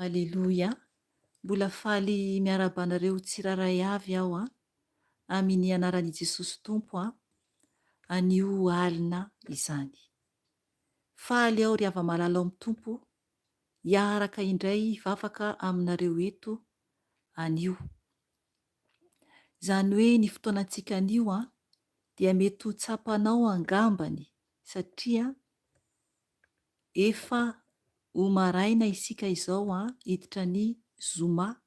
Aleloia, mbola faly miarabanareo tsiraray avy aho amin'ny anaran'i Jesosy Tompo anio alina izany. Faly aho ry ava-malala ao amin'ny Tompo, hiaraka indray vavaka aminareo eto anio. Izany hoe ny fotoanantsika anio dia mety ho tsapanao angambany satria efa ho maraina isika izao hiditra ny zoma.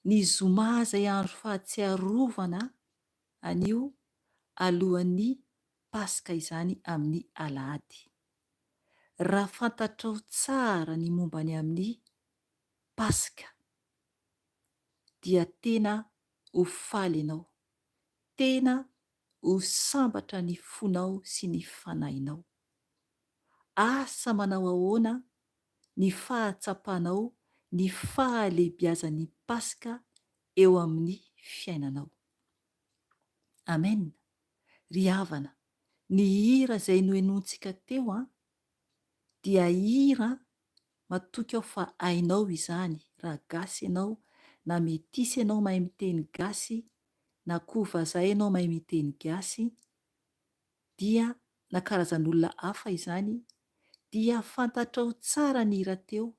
Ny zoma izay andro fahatsiarovana anio alohan'ny Paska izany amin'ny alahady. Raha fantatrao tsara ny mombany amin'ny Paska dia tena ho faly ianao, tena ho sambatra ny fonao sy ny fanahinao. Asa manao ahoana ny fahatsapanao, ny fahalehibeazan'ny Paska eo amin'ny fiainanao. Amen. Ry havana, ny hira izay noenontsika teo dia hira matoky ao fa hainao izany raha gasy ianao na metisy ianao mahay miteny gasy na koa vazaha ianao mahay miteny gasy dia na karazan'olona hafa izany dia fantatrao tsara ny hira teo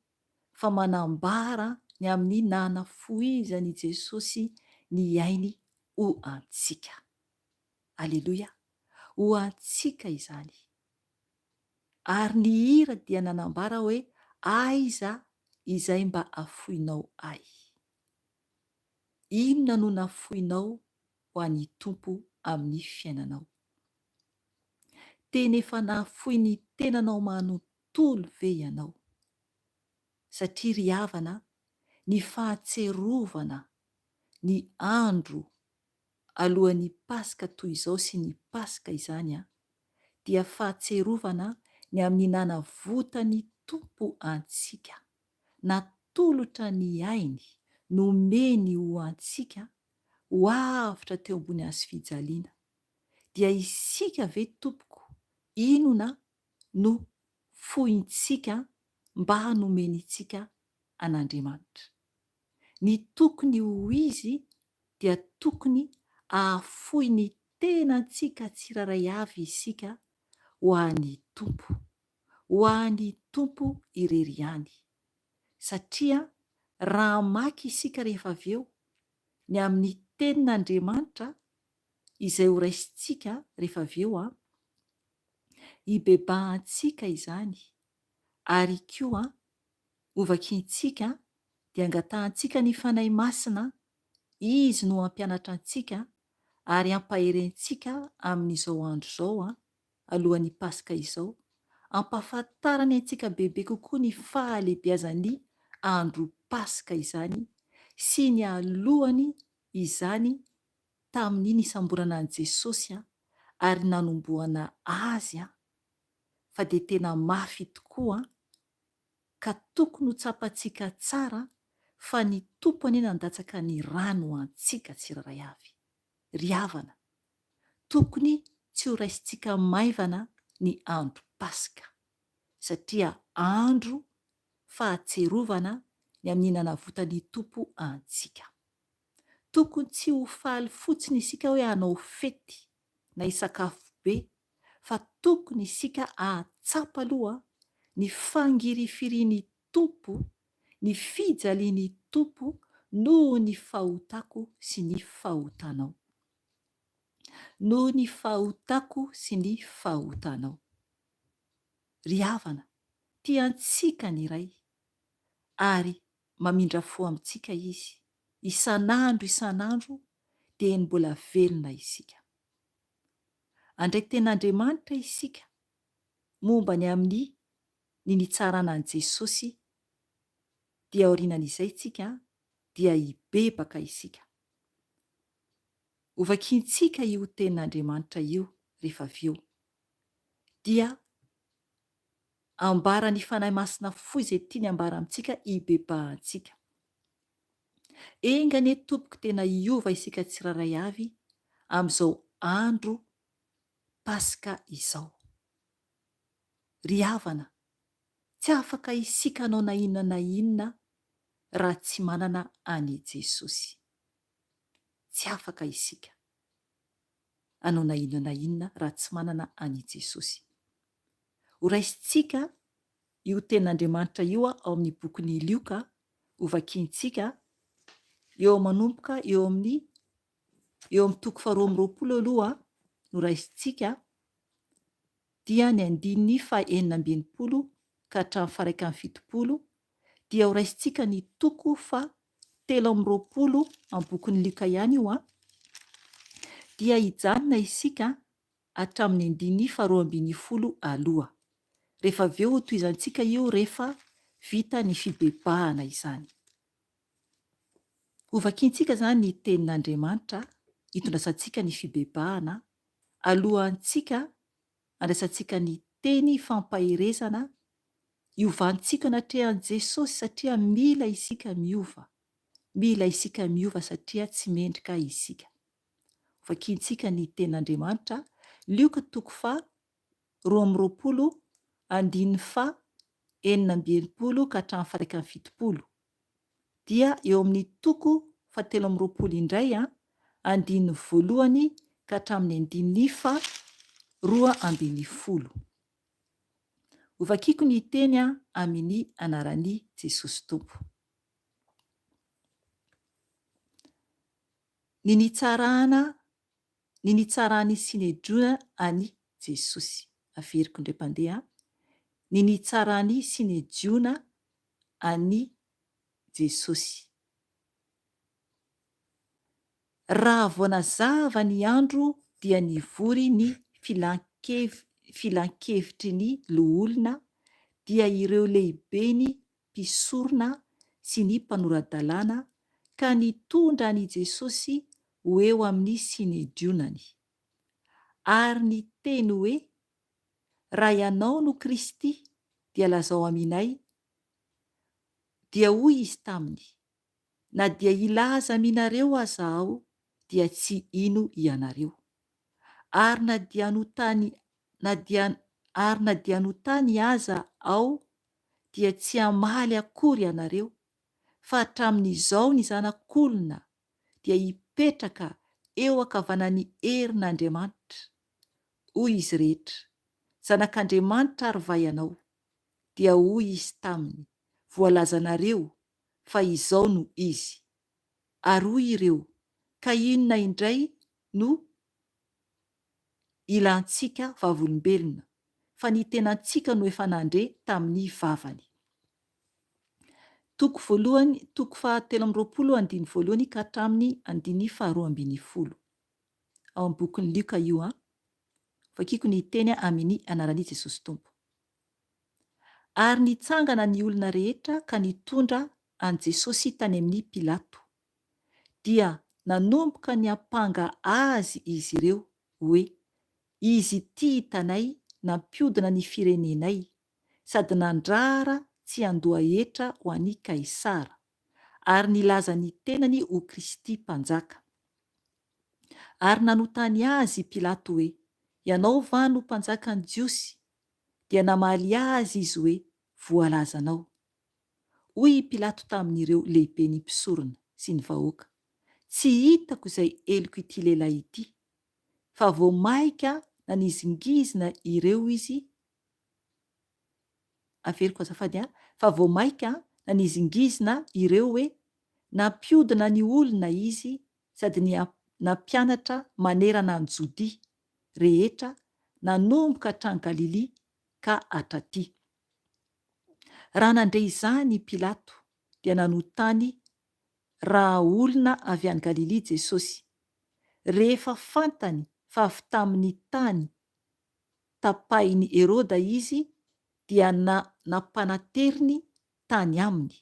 fa manambara ny amin'ny nanafoizany Jesosy ny ainy ho antsika. Aleloia, ho antsika izany. Ary ny hira dia nanambara hoe aiza izay mba afoinao ay. Inona no nafoinao ho an'ny Tompo amin'ny fiainanao? Tena efa nafoy ny tenanao manontolo ve ianao? Satria ry havana, ny fahatserovana ny andro alohan'ny Paska toy izao sy ny Paska izany dia fahatserovana ny amin'ny nanavotany Tompo antsika, natolotra ny ainy, nomeny ho antsika ho avitra teo ambony hazofijaliana. Dia isika ve tompoko, inona no fointsika mba hanomenitsika an'Andriamanitra? Ny tokony ho izy dia tokony ahafoy ny tenantsika tsiraray avy isika ho an'ny Tompo, ho an'ny Tompo irery ihany. Satria raha maky isika rehefa avy eo ny amin'ny tenin'Andriamanitra izay ho raisintsika rehefa avy eo hibebahantsika izany, ary koa hovakintsika dia angatahantsika ny fanahy masina, izy no hampianatra antsika ary hampaherentsika amin'izao andro izao alohan'ny Paska izao, hampahafantarany antsika bebe kokoa ny fahalehibeazan'ny andro Paska izany sy ny alohany izany tamin'ny nisamborana an' Jesosy ary nanomboana azy fa dia tena mafy tokoa ka tokony ho tsapantsika tsara fa ny Tompony nandatsaka ny rano antsika tsiraray avy. Ry havana, tokony tsy ho raisintsika maivana ny andro Paska satria andro fahatserovana ny amin'ny nanavotany Tompo antsika. Tokony tsy ho faly fotsiny isika hoe hanao fety na hisakafo be, fa tokony isika ahatsapa aloha ny fangirifirian'ny Tompo, ny fijalian'ny Tompo noho ny fahotako sy ny fahotanao. Noho ny fahotako sy ny fahotanao. Ry havana, tiantsika ny iray ary mamindra fo amintsika izy. Isan'andro dia ny mbola velona isika. Andraiky ten'Andriamanitra isika momba ny amin'ny nitsarana an' Jesosy dia aorianan'izay tsika dia hibebaka isika. Hovakintsika io ten'Andriamanitra io rehefa avy eo dia ambara ny fanahy masina foy izay tiany ambara amintsika hibebahantsika. Engane tompoko tena hiova isika tsiraray avy amin'izao andro Paska izao. Ry havana, tsy afaka isika hanao na inona na inona raha tsy manana any Jesosy. Tsy afaka isika hanao na inona na inona raha tsy manana any Jesosy. Ho raisintsika io ten'Andriamanitra io ao amin'ny bokin'ny Lioka, hovakintsika eo manomboka eo amin'ny toko 2:20 aloha no raisintsika dia ny 9:20 ka hatramin'ny 1:70 dia ho raisintsika ny toko 3:20 amin'ny bokin'ny Lioka ihany io dia hijanona isika hatramin'ny 2:20 aloha. Rehefa avy eo ho tohizantsika io rehefa vita ny fibebahana izany. Hovakintsika zany ny tenin'Andriamanitra hitondrasantsika ny fibebahana alohantsika andraisantsika ny teny fampaherezana hiovantsika anatrehan' Jesosy satria mila isika miova. Mila isika miova satria tsy mendrika isika. Hovakintsika ny tenin'Andriamanitra Lioka toko 2:20 andininy 20 ka hatramin'ny 170 dia eo amin'ny toko 720 indray andininy voalohany ka hatramin'ny andininy 210. Ovakiko ny teny amin'ny anaran'i Jesosy Tompo. Ny nitsarany sy ny hedrona any Jesosy. Averiko indray mpandeha. Ny nitsarany sy ny hedrona any Jesosy. Raha vao nazava ny andro dia nivory ny filan-kevitry ny loholona, dia ireo lehibeny mpisorona sy ny mpanoradalàna ka nitondra any Jesosy ho eo amin'ny sinedionany, ary niteny hoe, raha ianao no Kristy dia lazao aminay. Dia hoy izy taminy, na dia ilaza aminareo aza aho dia tsy ino ianareo, ary na dia anotany aza aho dia tsy hamaly akory ianareo, fa hatramin'izao ny zanak'olona dia hipetraka eo ankavanan'ny herin'Andriamanitra. Hoy izy rehetra, zanak'Andriamanitra ary va ianao? Dia hoy izy taminy, voalazanareo fa izao no izy. Ary hoy ireo, ka inona indray no ilantsika vavolombelona, fa ny tenantsika no efa nandre tamin'ny vavany. Toko 720 andiny voalohany ka hatramin'ny andiny 210. Ao amin'ny bokin'ny Lioka io. Vakiko ny teny amin'ny anaran'i Jesosy Tompo. Ary nitsangana ny olona rehetra ka nitondra an Jesosy tany amin'ny Pilato, dia nanomboka ny hampanga azy izy ireo hoe, izy ity hitanay nampiodina ny firenenay, sady nandrara tsy andoha hetra ho an'i Kaisara, ary nilaza ny tenany ho Kristy mpanjaka. Ary nanotany azy Pilato hoe, ianao va no mpanjakan'ny Jiosy? Dia namaly azy izy hoe, voalazanao. Hoy Pilato tamin'ireo lehibe ny mpisorona sy ny vahoaka, tsy hitako izay heliko ity lehilahy ity, fa vao maika na nizingizina ireo izy. Averiko azafady, fa vao maika na nizingizina ireo hoe nampiodina ny olona izy, sady nampianatra manerana ny Jodia rehetra, nanomboka hatrany Galilia ka hatraty. Raha nandray izany Pilato dia nanotany raha olona avy any Galilia Jesosy. Rehefa fantany fa avy tamin'ny tany tapahin'i Heroda izy, dia nampanateriny tany aminy,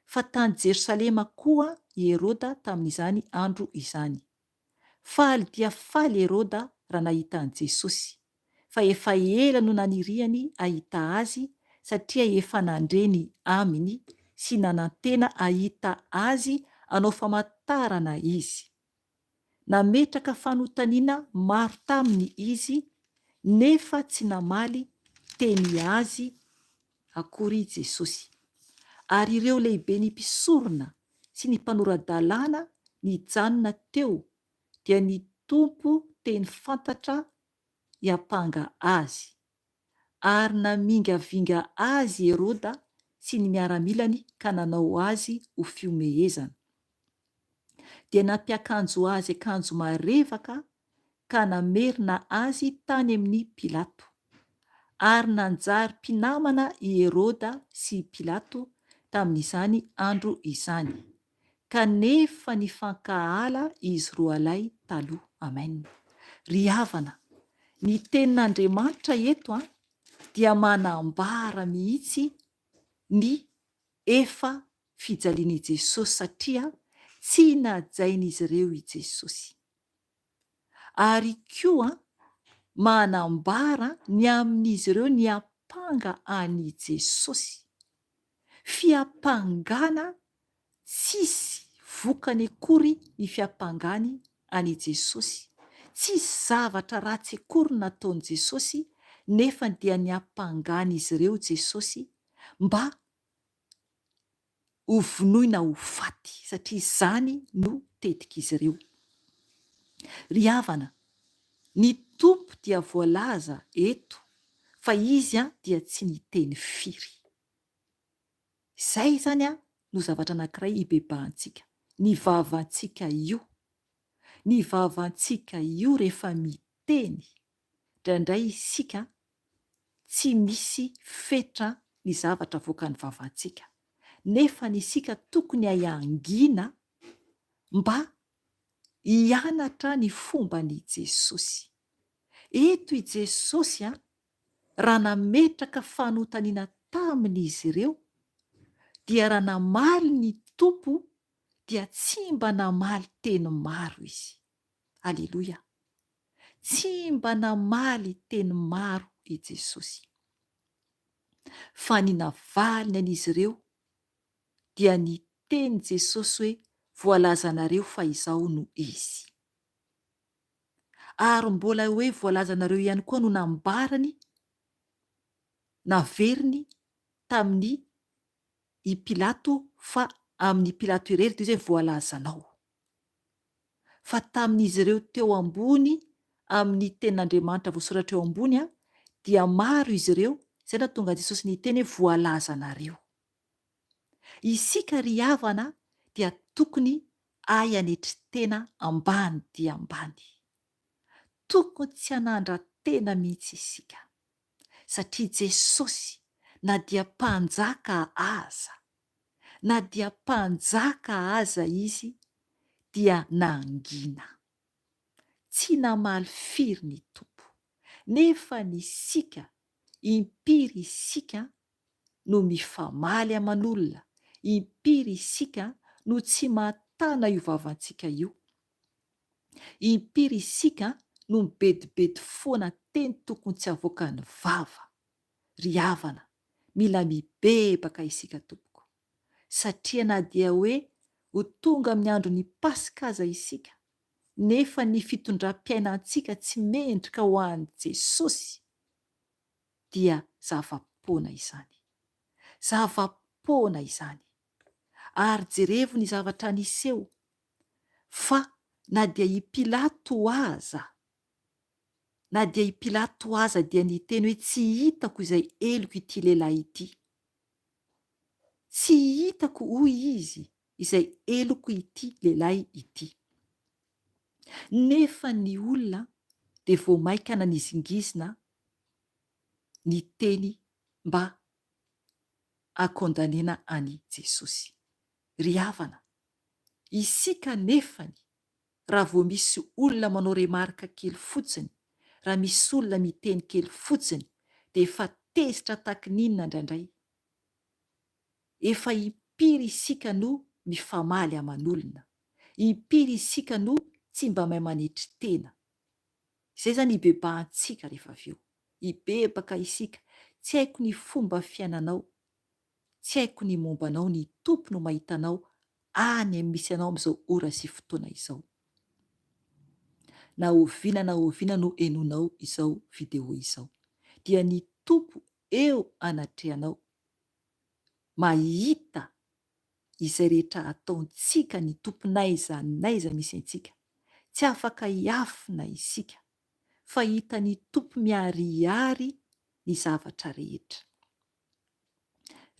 fa tany Jerosalema koa i Heroda tamin'izany andro izany. Faly dia faly Heroda raha nahita an Jesosy, fa efa ela no naniriany ahita azy, satria efa nandreny aminy sy nanantena ahita azy hanao famantarana izy. Nametraka fanotaniana maro taminy izy, nefa tsy namaly teny azy akory Jesosy. Ary ireo lehibe ny mpisorona sy ny mpanoradalàna nijanona teo, dia ny tompo teny fantatra hiampanga azy, ary namingavinga azy Heroda sy ny miaramilany ka nanao azy ho fiomehezana. Dia nampiakanjo azy akanjo marevaka ka namerina azy tany amin'ny Pilato, ary nanjary mpinamana i Heroda sy Pilato tamin'izany andro izany, kanefa nifankahala izy roalahy taloha. Amen. Ry havana, ny tenin'Andriamanitra eto dia manambara mihitsy ny efa fijalian'i Jesosy, satria tsy najain'izy ireo i Jesosy. Ary koa manambara ny amin'izy ireo ny hampanga an'i Jesosy, fihampangana tsisy vokany akory ny fihampangany an'i Jesosy, tsisy zavatra ratsy akory nataon'i Jesosy, nefa dia ny hampangana izy ireo Jesosy, mba ho vonoina ho faty satria izany no tetika izy ireo. Ry havana, ny tompo dia voalaza eto fa izy dia tsy niteny firy. Izay zany no zavatra anankiray hibebahantsika. Ny vavantsika io, ny vavantsika io rehefa miteny, indraindray isika tsy misy fetra ny zavatra voaka ny vavantsika, nefa ny isika tokony hahangina mba hianatra ny fomban'i Jesosy. Eto i Jesosy raha nametraka fanontaniana tamin'izy ireo, dia raha namaly ny tompo dia tsy mba namaly teny maro izy. Aleloia! Tsy mba namaly teny maro i Jesosy, fa ny navaliny an'izy ireo dia ny teny Jesosy hoe voalazanareo fa izao no izy. Ary mbola hoe voalazanareo ihany koa no nambarany, naveriny tamin'ny i Pilato, fa amin'ny Pilato irery dia izy hoe voalazanao. Fa tamin'izy ireo teo ambony, amin'ny tenin'Andriamanitra voasoratra eo ambony dia maro izy ireo, izay nahatonga Jesosy niteny hoe voalazanareo. Isika ry havana dia tokony hayanetry-tena ambany dia ambany. Tokony tsy hanandra-tena mihitsy isika, satria Jesosy na dia mpanjaka aza, na dia mpanjaka aza izy dia nangina. Tsy namaly firy ny tompo, nefa ny isika, impiry isika no mifamaly aman'olona, impiry isika no tsy mahatana io vavantsika io, impiry isika no mibedibedy foana teny tokony tsy avoaka ny vava. Ry havana, mila mibebaka isika tompoko, satria na dia hoe ho tonga amin'ny andro ny Paska aza isika, nefa ny fitondram-piainantsika tsy mendrika ho an'i Jesosy, dia zava-poana izany. Zava-poana izany. Ary jerevo ny zavatra niseho, fa na dia i Pilato aza, na dia i Pilato aza dia niteny hoe tsy hitako izay eloko ity lehilahy ity. Tsy hitako hoy izy izay eloko ity lehilahy ity. Nefa ny olona dia vao maika nanizingizina ny teny mba hakondanena any Jesosy. Ry havana, isika nefany raha vao misy olona manao remarika kely fotsiny, raha misy olona miteny kely fotsiny, dia efa tezitra takin'inona indraindray. Efa impiry isika no mifamaly aman'olona, impiry isika no tsy mba mahay manetry tena. Izay zany hibebahantsika rehefa avy eo. Hibebaka isika, tsy haiko ny fomba fiainanao, tsy haiko ny mombanao, ny tompo no mahitanao any misy anao amin'izao ora sy fotoana izao. Na oviana no enonao izao video izao, dia ny tompo eo anatrehanao, mahita izay rehetra ataontsika ny tompo n'aiza misy antsika. Tsy afaka hiafina isika, fa hita ny tompo miharihary ny zavatra rehetra.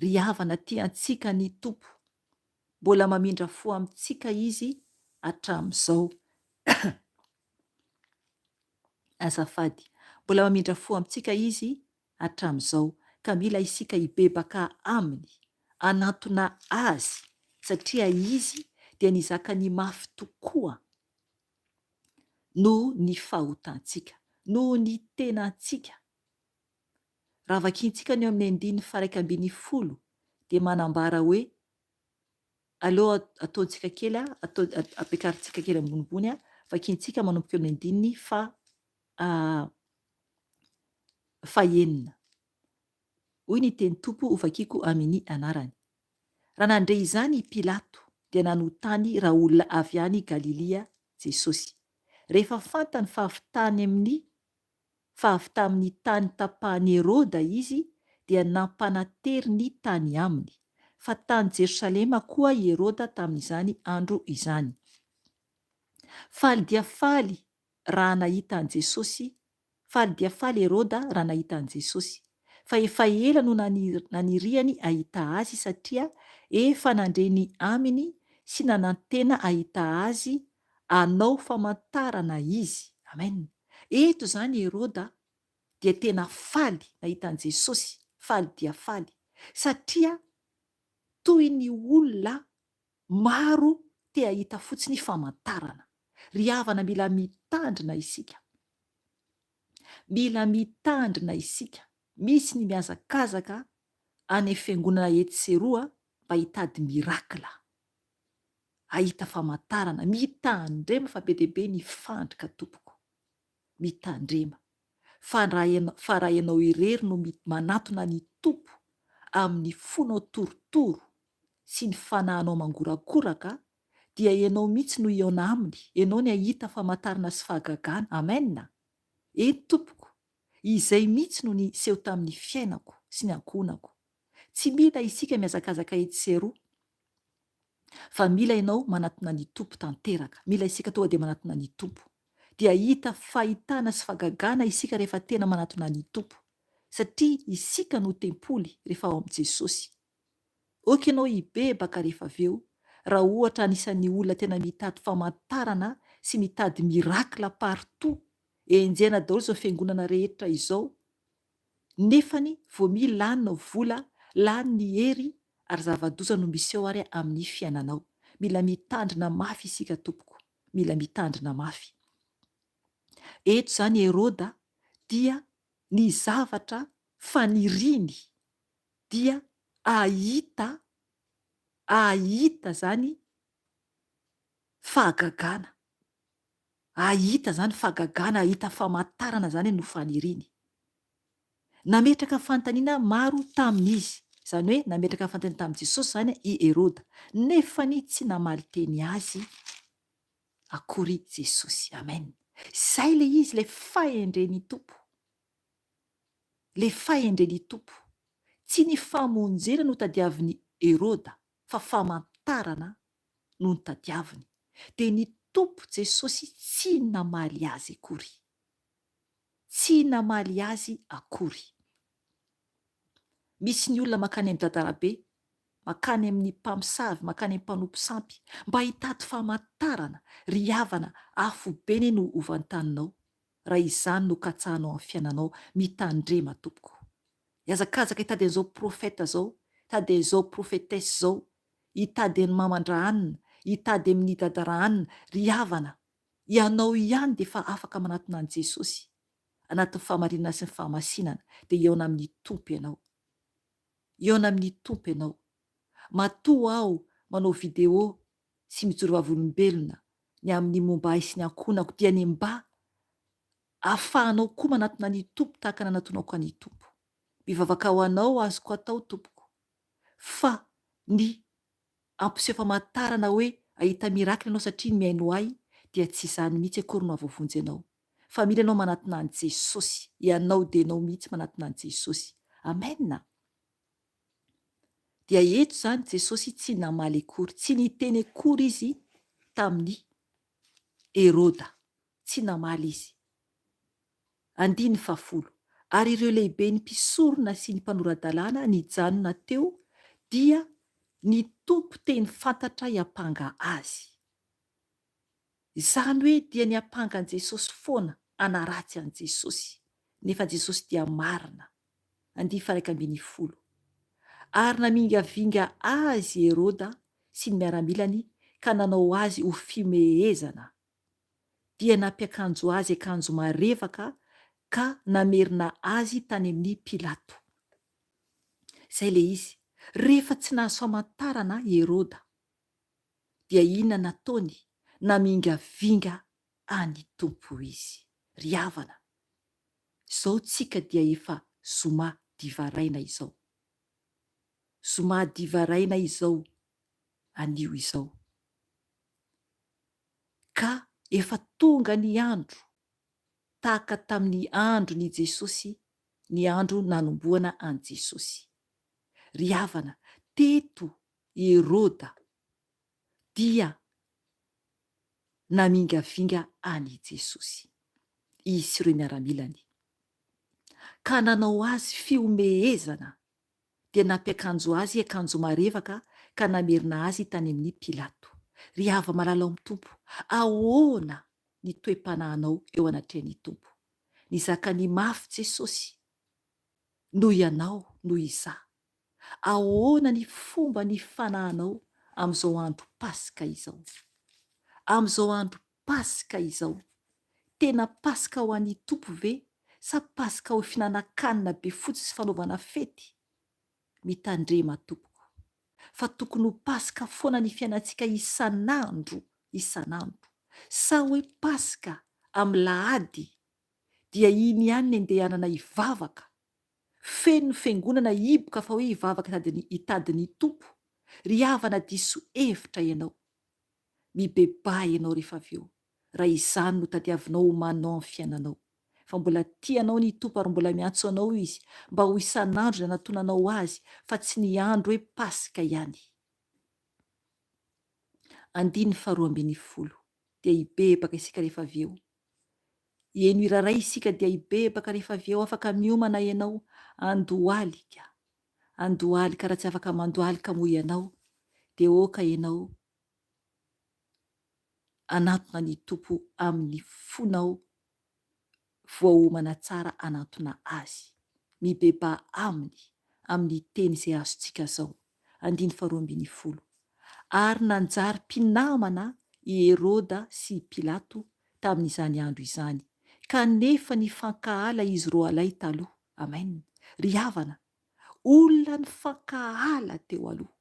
Ry havana, tiantsika ny tompo, mbola mamindra fo amintsika izy hatramin'izao. Azafady, mbola mamindra fo amintsika izy hatramin'izao, ka mila isika hibebaka aminy, anatona azy, satria izy dia nizaka ny mafy tokoa no ny fahotantsika, no ny tenantsika. Raha vakintsika ny eo amin'ny 9:110 dia manambara hoe aleo ataontsika kely, ampiakarintsika kely ambonimbony, vakintsika manomboka eo amin'ny 9:9. Hoy ny teny tompo ho vakiako amin'ny anarany. Raha nandre izany i Pilato dia nanontany raha olona avy any Galilia Jesosy. Rehefa fantany fa avy tamin'ny tany tapahany Heroda izy, dia nampanatery ny tany aminy, fa tany Jerosalema koa Herôda tamin'izany andro izany. Faly dia faly raha nahita an' Jesosy, faly dia faly Herôda raha nahita an' Jesosy, fa efa ela no naniriany ahita azy satria efa nandreny aminy sy nanantena ahita azy anao famantarana izy. Amen. Eto zany Herôda dia tena faly nahita an' Jesosy, faly dia faly satria toy ny olona maro te ahita fotsiny famantarana. Ry havana, mila mitandrina isika, mila mitandrina isika. Misy ny miazakazaka any fiangonana etseroa mba hitady mirakla, ahita famantarana, mitandrema fa be deaibe ny fandrika tompoko, mitandrema fa raha ianao irery no manatona ny tompo amin'ny fonao torotoro sy ny fanahinao mangorakoraka, dia ianao mihitsy no iona aminy, ianao ny ahita famantarana sy fahagagana. Amena. Tompoko, izay mihitsy no ny seho tamin'ny fiainako sy ny ankonako. Tsy mila isika miazakazaka etseroa, fa mila ianao manatona ny tompo tanteraka. Mila isika tonga dia manatona ny tompo, dia hita fahitana sy fahagagana isika rehefa tena manatona ny tompo, satria isika no tempoly rehefa ao amin'i Jesosy. Oka ianao hibebaka rehefa avy eo, raha ohatra anisan'ny olona tena mitady famantarana sy mitady mirakla partout, enjena daholo izao fiangonana rehetra izao, nefany vao milany vola, lany ny hery, ary zava-doza no misy eo ary amin'ny fiainanao. Mila mitandrina mafy isika tompoko, mila mitandrina mafy. Eto zany Herôda dia ny zavatra faniriny dia ahita zany fahagagana, ahita zany fahagagana, ahita famantarana zany no faniriny. Nametraka fantaniana maro tamin'izy, zany hoe nametraka fantaniana tamin'i Jesosy zany i Herôda, nefany tsy namaly teny azy akory Jesosy. Amen. Zay le izy, le fahendren'ny tompo, le fahendren'ny tompo. Tsy ny famonjena no tadiavin'ny Herôda, fa famantarana no tadiaviny. Dia ny tompo Jesosy tsy namaly azy akory, tsy namaly azy akory. Misy ny olona makany amin'ny dadarabe, makany amin'ny mpamosavy, makany amin'ny mpanompo sampy, mba hitady famantarana. Ry havana, afo beny no ovantaninao raha izany no katsahanao amin'ny fiainanao. Mitandrema tompoko, iazakazaka hitady an'izao profeta zao, hitady an'izao profetesy zao, hitady amin'ny mamandra anina, hitady amin'ny dadara anina. Ry havana, ianao ihany dia efa afaka manatona an' Jesosy anatin'ny fahamarinana sy ny fahamasinana, dia eona amin'ny tompo ianao, eona amin'ny tompo ianao. Matoa aho manao video sy mijoro vavolombelona ny amin'ny momba ahy sy ny ankonako, dia ny mba ahafahanao koa manatona ny tompo tahaka nanatonako any tompo. Mivavaka ho anao azoko atao tompoko, fa ny ampiseho famantarana hoe ahita mirakla ianao satria ny miaino ahy, dia tsy izany mihitsy akory no avovonjy ianao, fa mila ianao manatona an' Jesosy. Ianao dia ianao mihitsy manatona an' Jesosy. Amena. Dia eto zany Jesosy tsy namaly akory, tsy niteny akory izy tamin'ny Herôda, tsy namaly izy. 10. Ary ireo lehibe ny mpisorona sy ny mpanoradalàna nijanona teo, dia ny tompo teny fantatra hiampanga azy. Izany hoe dia ny hampanga an' Jesosy foana, anaratsy an' Jesosy, nefa Jesosy dia marina. 11. Ary namingavinga azy Herôda sy ny miaramilany ka nanao azy ho fimehezana, dia nampiakanjo azy akanjo marevaka ka namerina azy tany amin'ny Pilato. Zay le izy, rehefa tsy nahazo famantarana Herôda, dia inona nataony? Namingavinga any tompo izy. Ry havana, izao tsika dia efa zoma divaraina izao, zoma divaraina izao anio izao, ka efa tonga ny andro tahaka tamin'ny andro ny Jesosy ny andro nanomboana an' Jesosy. Ry havana, teto Herôda dia namingavinga any Jesosy, izy sy ireo miaramilany, ka nanao azy fiomehezana, dia nampiakanjo azy akanjo marevaka ka namerina azy tany amin'ny Pilato. Ry hava malala amin'ny Tompo, ahoana ny toe-panahinao eo anatrehan'ny Tompo? Nizaka ny mafy Jesosy, noho ianao, noho izaho. Ahoana ny fomba ny fanahinao amin'izao andro Paska izao? Amin'izao andro Paska izao, tena Paska ho an'ny Tompo ve? Sa Paska ho finanankanina be fotsy sy fanaovana fety? Mitandrema tompoko, fa tokony ho Paska foana ny fiainantsika isan'andro, sa hoe Paska amin'ny lahady dia iny ihany ny andehanana hivavaka, feno ny fiangonana hiboka fa hoe hivavaka hitadiny Tompo. Ry havana diso hevitra ianao, mibeba ianao rehefa avy eo, raha izany no tadiavinao homaninao amin'ny fiainanao, fa mbola tianao ny Tompo ary mbola miantso anao izy mba ho isan'andro na natonanao azy, fa tsy ny andro hoe Paska ihany. 12 dia hibebaka isika rehefa avy eo. Eno iraray isika dia hibebaka rehefa avy eo, afaka miomana ianao andohalika raha tsy afaka mandohalika moa ianao, dia oka ianao anatona ny Tompo amin'ny fonao voaomana tsara anatona azy, mibeba amin'ny teny izay azontsika zao. 12 Ary nanjary mpinamana i Herôda sy Pilato tamin'izany andro izany, kanefa nifankahala izy roalay taloha. Amen. Ry havana, olona nifankahala teo aloha.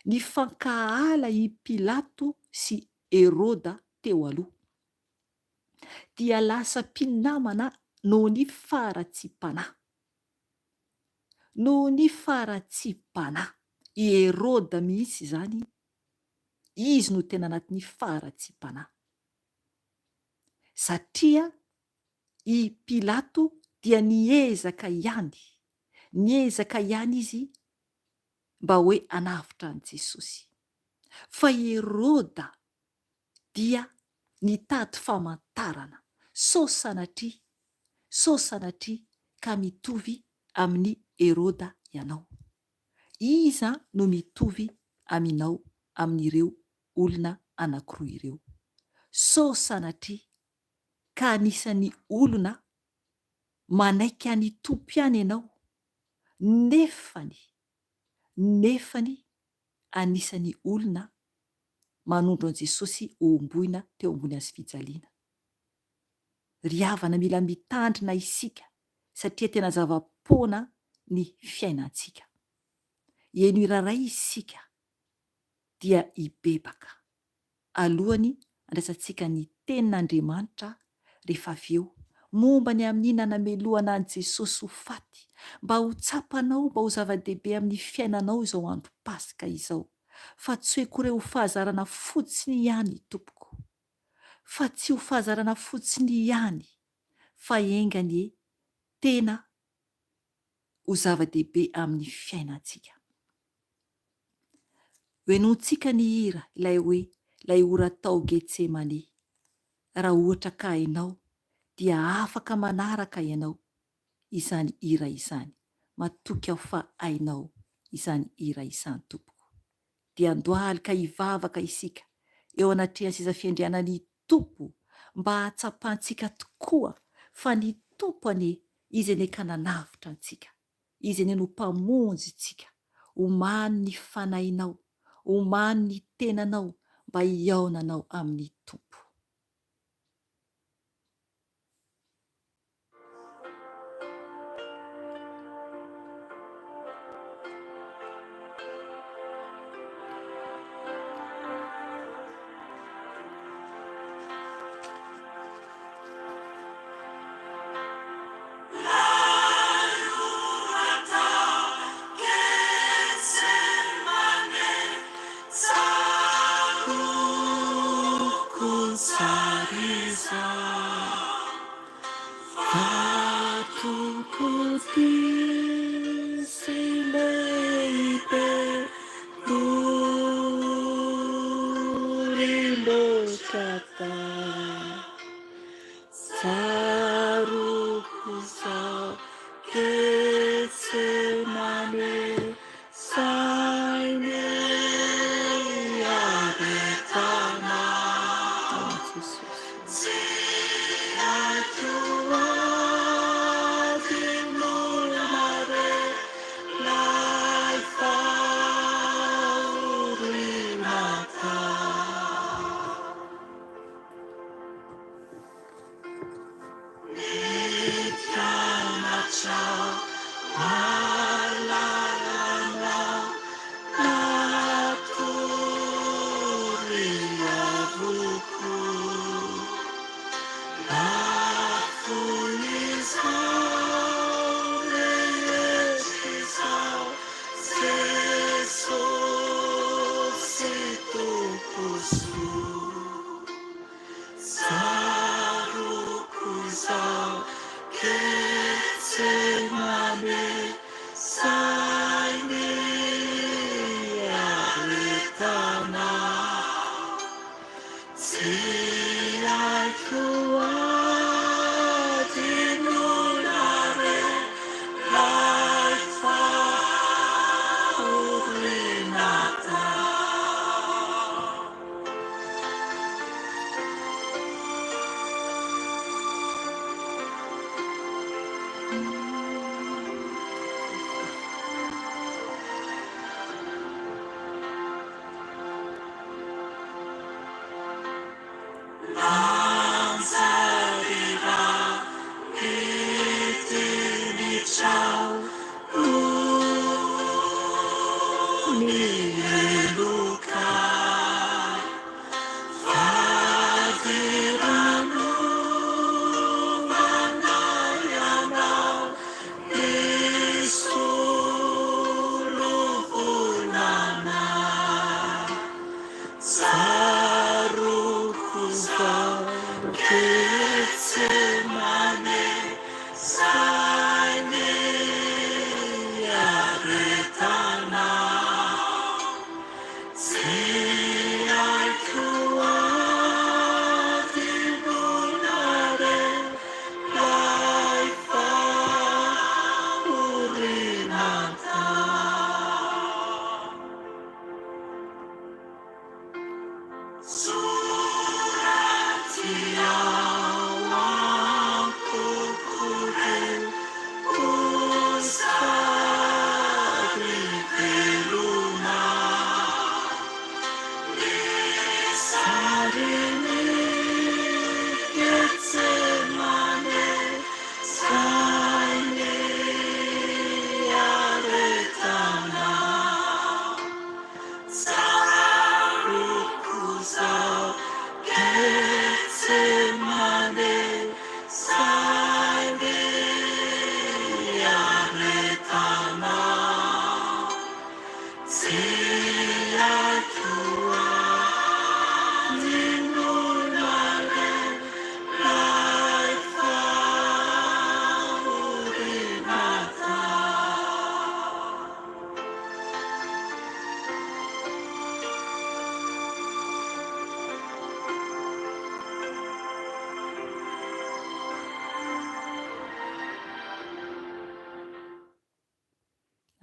Nifankahala i Pilato sy Herôda teo aloha, dia lasa mpinamana noho ny faratsiam-panahy. Noho ny faratsiam-panahy, i Herôda mihitsy izany, izy no tena anatin'ny faratsiam-panahy, satria i Pilato dia niezaka ihany izy mba hoe anavitra an' Jesosy, fa i Herôda dia nitady famantarana, so sanatria ka mitovy amin'ny Herôda ianao. Iza no mitovy aminao, amin'ireo olona anankiroa ireo, so sanatria ka anisan'ny olona manaiky any Tompo ihany ianao, nefany anisan'ny olona manondro an' Jesosy omboina teo ambony azy fijaliana. Ry havana, mila mitandrina isika, satria tena zava-poana ny fiainantsika. Eno iraray isika dia hibebaka alohany andraisantsika ny tenin'Andriamanitra rehefa avy eo, momba ny amin'ny nanameloana an' Jesosy ho faty, mba ho tsapanao, mba ho zava-dehibe amin'ny fiainanao izao andro Paska izao, fa tsy hoe koa ho fahazarana fotsiny ihany Tompoko, fa tsy ho fahazarana fotsiny ihany, fa engany tena ho zava-dehibe amin'ny fiainantsika. Hoenontsika ny hira ilay hoe ilay ora tao Getsemane. Raha ohatra ka ianao dia afaka manaraka ianao izany hira izany, matoky aho fa ainao izany hira izany Tompoko, dia andohalika hivavaka isika eo anatrehan'ny seza fiandrianan'ny Tompo, mba hatsapantsika tokoa fa ny Tompo anie, izy anie ka nanavitra antsika, izy anie no mpamonjy tsika, omany ny fanahinao, omany ny tenanao, mba hiaonanao amin'ny Tompo.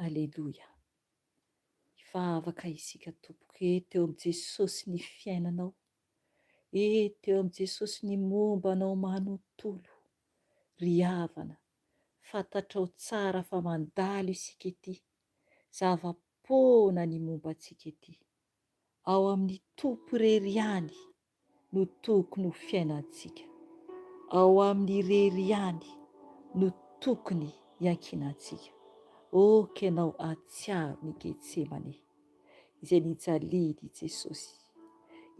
Aleloia. Vavaka isika tompoko eto eo amin'i Jesosy ny fiainanao, eto eo amin'i Jesosy ny mombanao manontolo, ry havana, fantatrao tsara fa mandalo isika ety, zava-pona ny momba antsika ety. Ao amin'ny tompo reriany no tokony ho fiainantsika, ao amin'ny reriany no tokony hiankinantsika. Oka ianao atsiaro ny Getsemane izay nijaliany Jesosy.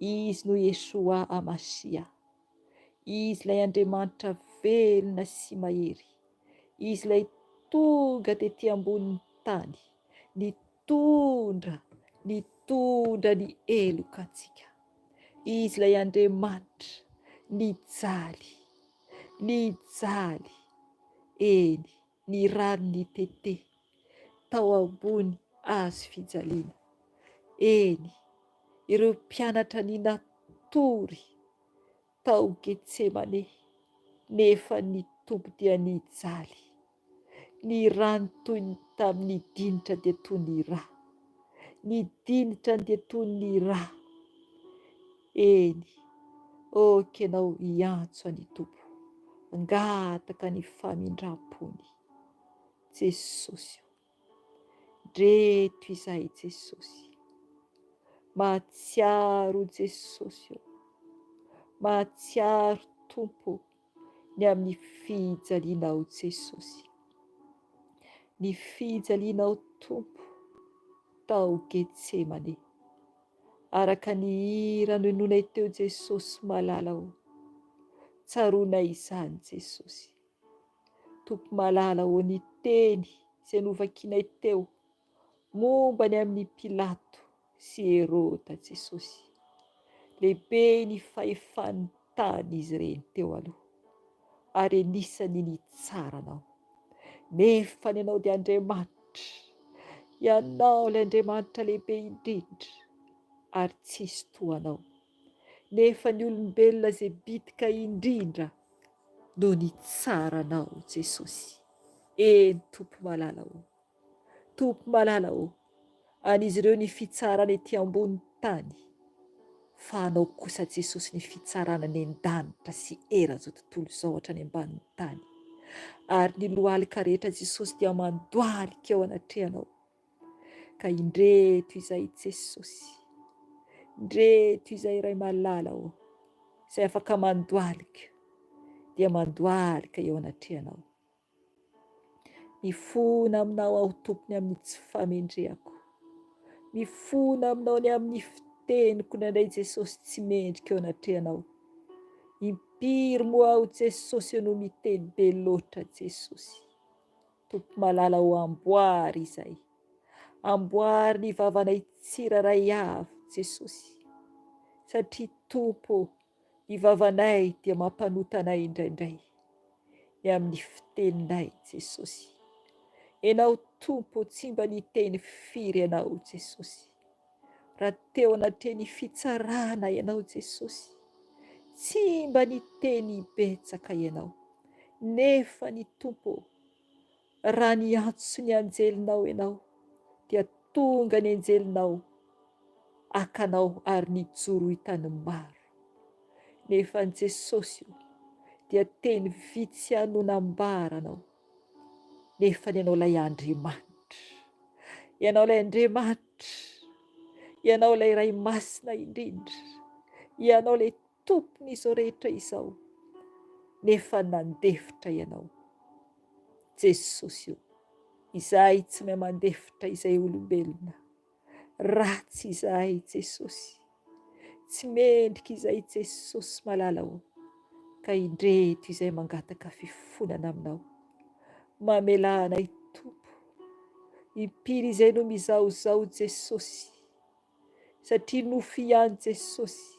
Izy no Yesoa Amasia, izy ilay Andriamanitra velona sy mahery, izy ilay tonga tetỳ ambonin'ny tany, nitondra ny elokantsika. Izy ilay Andriamanitra nijaly, eny, ny rano nitete tao ambony hazo fijaliana. Eny, ireo mpianatra ny natory tao Getsemane, nefa ny tompo dia nijaly. Ny rano toy ny tamin'ny dinitra dia toy ny rà, ny dinitra dia toy ny rà. Eny, oka ianao hiantso any tompo, angataka ny famindram-pony. Jesosy, ndreto izahay Jesosy, mahatsiaro Jesosy, mahatsiaro tompo ny amin'ny fijalianao Jesosy, ny fijalianao tompo tao Getsemane, araka ny hira nononay teo Jesosy malala o. Tsaroanay izany Jesosy, tompo malala o, ny teny izay novakianay teo momba ny amin'ny Pilato sy Herôda Jesosy. Lehibe ny fahefan'ny tany izy ireny teo aloha, ary anisany nitsaranao. Nefa ny ianao dia Andriamanitra, ianao ilay Andriamanitra lehibe indrindra, ary tsisy toanao. Nefa ny olombelona izay bitika indrindra no nitsaranao Jesosy. Eny tompo malala o, tompo malala o, an'izy ireo ny fitsarana ety ambony tany, fa anao kosa Jesosy ny fitsarana ny an-danitra sy era zao tontolo izao hatrany ambanin'ny tany. Ary ny lohalika rehetra Jesosy dia mandoalika eo anatrehanao. Ka indreto izay Jesosy, ndreto izay iray malala o, izay afaka mandoalika, dia mandoalika eo anatrehanao. Mifona aminao aho tompony amin'ny tsy famendrehako, mifona aminao ny amin'ny fiteniko nandray Jesosy tsy mendrika eo anatrehanao. Impiry moa aho Jesosy no miteny be loatra Jesosy. Tompo malala ho amboary izay. Amboary ny vavanay tsiraray avy Jesosy. Satria Tompo, ny vavanay dia mampanota anay indraindray ny amin'ny fiteninay Jesosy. Ianao Tompo tsy mba niteny firy ianao Jesosy. Raha teo anatreny fitsarana ianao Jesosy, tsy mba niteny betsaka ianao. Nefa ny Tompo, raha niantso ny anjelinao ianao, dia tonga ny anjelinao akanao ary nijoro hitany maro. Nefa ny Jesosy io dia teny vitsy hanonam-baranao. Nefa ianao lay Andriamanitra, ianao lay Andriamanitra, ianao lay Ray Masina indrindra, ianao lay tompon'izao rehetra izao. Nefa nandefitra ianao Jesosy io. Izahay tsy mahay mandefitra izay olombelona. Ratsy izahay Jesosy, tsy mendrika izay Jesosy malala ho. Ka indreto izay mangataka fifonana aminao. Mamelana anay Tompo, impiry izay no mizaozao Jesosy, satria nofo ihany Jesosy.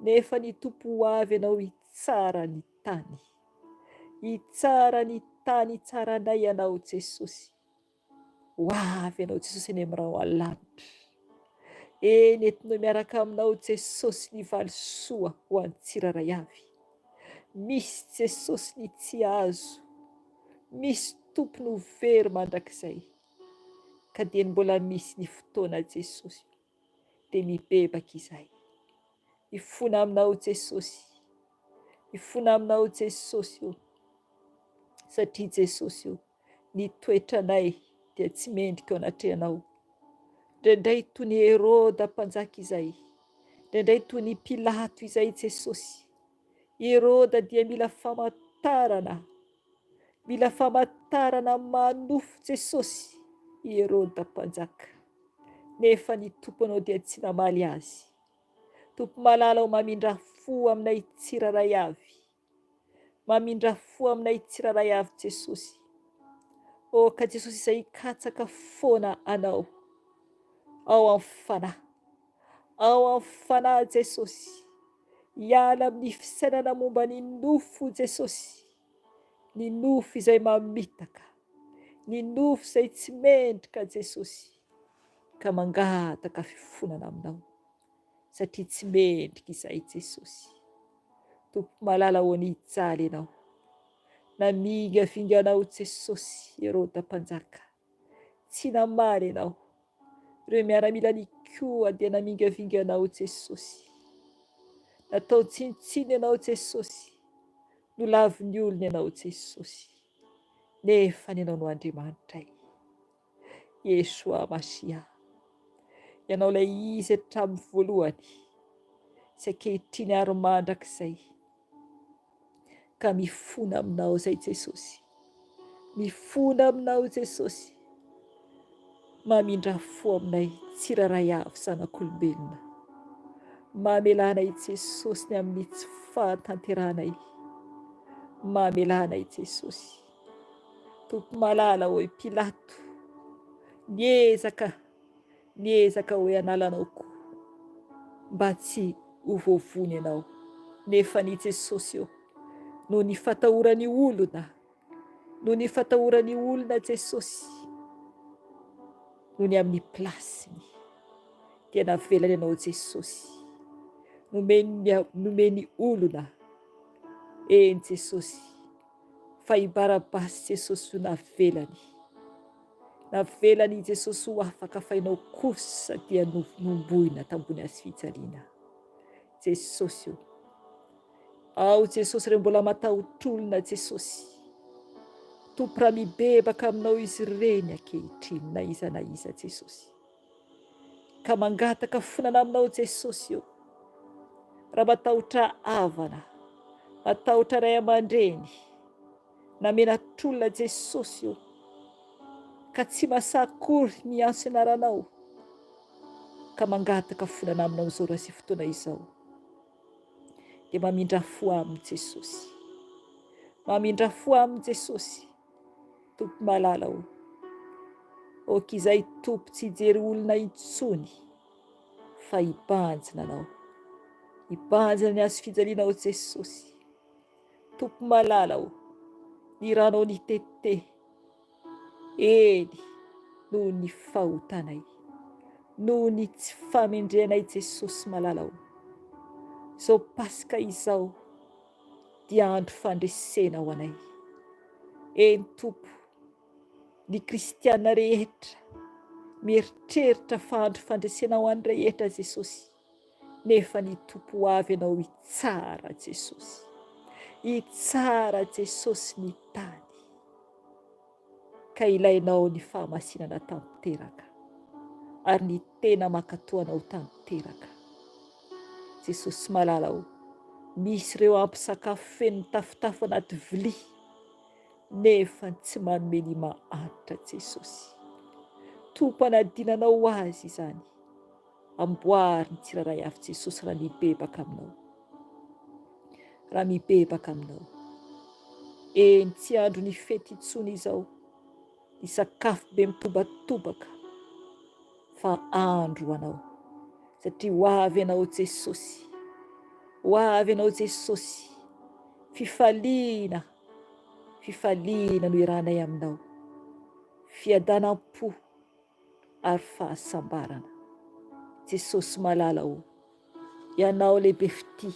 Nefa ny Tompo ho avy ianao hitsara ny tany. Hitsara ny tany hitsaranay ianao Jesosy. Ho avy ianao Jesosy any amin'ny rao alanitra. Eny entinao miaraka aminao Jesosy ny valisoa ho an'ny tsiraray avy. Misy Jesosy ny tsy azo, misy tompony ho very mandrakizay. Ka dia mbola misy ny fotoana Jesosy, dia mibebaka izay. Mifona aminao Jesosy, mifona aminao Jesosy io. Satria Jesosy io, ny toetranay dia tsy mendrika eo anatrehanao. Indraindray toy ny Herôda mpanjaka izay, indraindray toy ny Pilato izay Jesosy. Herôda dia mila famantarana manofo Jesosy, Herôda mpanjaka. Nefa ny Tompo anao dia tsy namaly azy. Tompo malala ho mamindra fo aminay tsiraray avy. Mamindra fo aminay tsiraray avy Jesosy. O ka Jesosy izay hikatsaka foana anao ao amin'ny fanahy. Ao amin'ny fanahy Jesosy. Hiala amin'ny fisainana momba ny nofo Jesosy. Ny nofo izay mamitaka. Ny nofo izay tsy mendrika Jesosy. Ka mangataka fifonana aminao. Satria tsy mendrika izay Jesosy. Tompo malala ho ny hijaly ianao. Namingavinga anao Jesosy, Herôda mpanjaka. Tsy namaly ianao. Ireo miaramila ny koa dia namingavinga anao Jesosy. Natao tsinitsiny ianao Jesosy. Nolavy olona ianao Jesosy. Nefa ianao no Andriamanitray. Yeshua Masia. Ianao lay izy hatramin'ny voalohany, sy ankehitriny ary mandrakizay. Ka mifona aminao zay Jesosy. Mifona aminao Jesosy. Mamindra fo aminay tsiraray avy zanak'olombelona. Mamelanay Jesosy ny amin'ny tsy fahatanteranay. Mamelanay Jesosy. Tompo malala hoy Pilato, niezaka hoe analanao koa mba tsy ho voavony ianao. Nefa ny Jesosy io, no ny fatahorany olona Jesosy, no ny amin'ny plasiny dia navelany ianao Jesosy. Nomeny olona eny Jesosy, fa i Barabasy Jesosy io navelany Jesosy ho afaka, fa ianao kosa dia nombohina tambony hazo fijaliana. Jesosy io, ao Jesosy ireo mbola matahotra olona Jesosy. Tompo raha mibebaka aminao izy ireny ankehitriny, na iza Jesosy. Ka mangataka fonana aminao Jesosy io. Raha matahotra havana, matahotra ray aman-dreny, namenatr'olona Jesosy io, ka tsy masakory miantso ianaranao, ka mangataka fonana aminao izao raha sy fotoana izao dia mamindra fo aminy Jesosy, mamindra fo aminy Jesosy. Tompo malala o, okizay tompo tsy hijery olona intsony fa hibanjina anao, hibanjina ny azo fijalianao Jesosy. Tompo malala o, ny ranao ny tete eny noho ny fahotanay, noho ny tsy famendrenay Jesosy malala o. Zao Paska izao dia andro fandresena ho anay. Eny Tompo, ny kristiana rehetra mieritreritra fa andro fandresena ho an'ny rehetra Jesosy, nefa ny Tompo ho avy ianao hitsara Jesosy, hitsara Jesosy ny tany, ka ilainao ny fahamasinana tanteraka ary ny tena mankatoanao tanteraka. Jesosy malala o, misy ireo ampisakafo feno tafotafo anaty vilia nefa tsy manome ny mahantra Jesosy. Tompo anadinanao azy izany, amboary ny tsiraray avy Jesosy raha mibebaka aminao, raha mibebaka aminao. Eny tsy andro ny fety intsony izao, ny sakafo be mitobatobaka, fa andro ho anao, satria ho avy ianao Jesosy, ho avy ianao Jesosy. Fifaliana, fifaliana no iranay aminao, fiadanam-po ary fahasambarana. Jesosy malala o, ianao lehibe fity,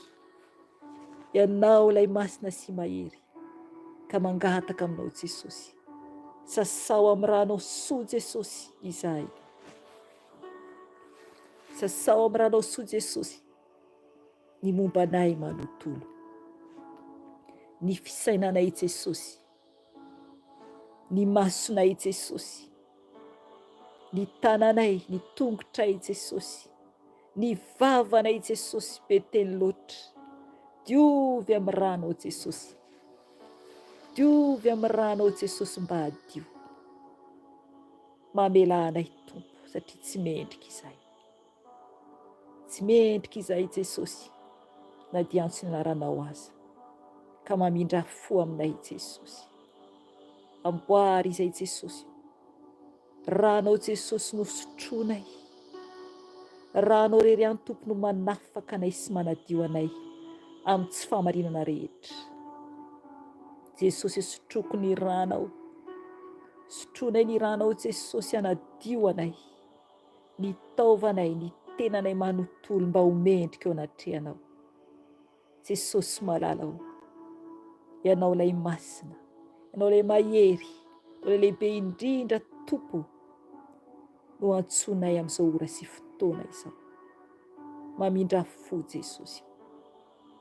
ianao ilay masina sy mahery, ka mangataka aminao Jesosy. Sasao amin'ny ranao soa Jesosy izahay, sasao amin'ny ranao soa Jesosy ny momba anay manontolo, ny fisainanay Jesosy, ny masonay Jesosy, ny tananay, ny tongotray Jesosy, ny vavanay Jesosy be teny loatra. Diovy amin'ny ranao Jesosy, diovy amin'ny ranao Jesosy mba hadio. Mamela anay Tompo, satria tsy mendrika izahay, tsy mendrika izahay Jesosy, na dia antso ny anaranao aza, ka mamindra fo aminay Jesosy. Amboary izay Jesosy, ranao Jesosy no sotroanay, ranao rery any Tompo no manafaka anay sy manadio anay amin'ny tsy fahamarinana rehetra. Jesosy, sotroko ny ranao, sotronay ny ranao Jesosy, anadio anay, ny taovanay, ny tenanay manontolo mba ho mendrika eo anatrehanao. Jesosy malala o, ianao ilay masina, ianao ilay mahery, ianao ilay lehibe indrindra Tompo, no antsonay amin'izao ora sy fotoana izao. Mamindra fo Jesosy,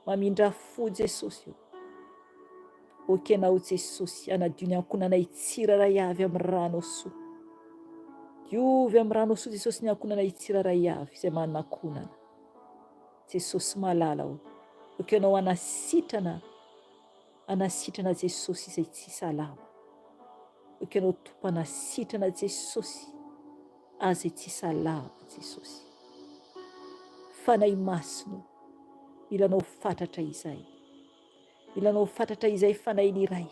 mamindra fo Jesosy. Okenao Jesosy, anadio ny ankonanay tsiraray avy amin'ny ranao soa. Diovy amin'ny ranao soa Jesosy ny ankonanay tsiraray avy izay manana ankonana. Jesosy malala o, okenao anasitrana Jesosy izay tsy salama. Okenao Tompo anasitrana Jesosy azy tsy salama Jesosy. Fanahy masino, milanao fatratra izay, milanao fatratra izay fanahy ny iray,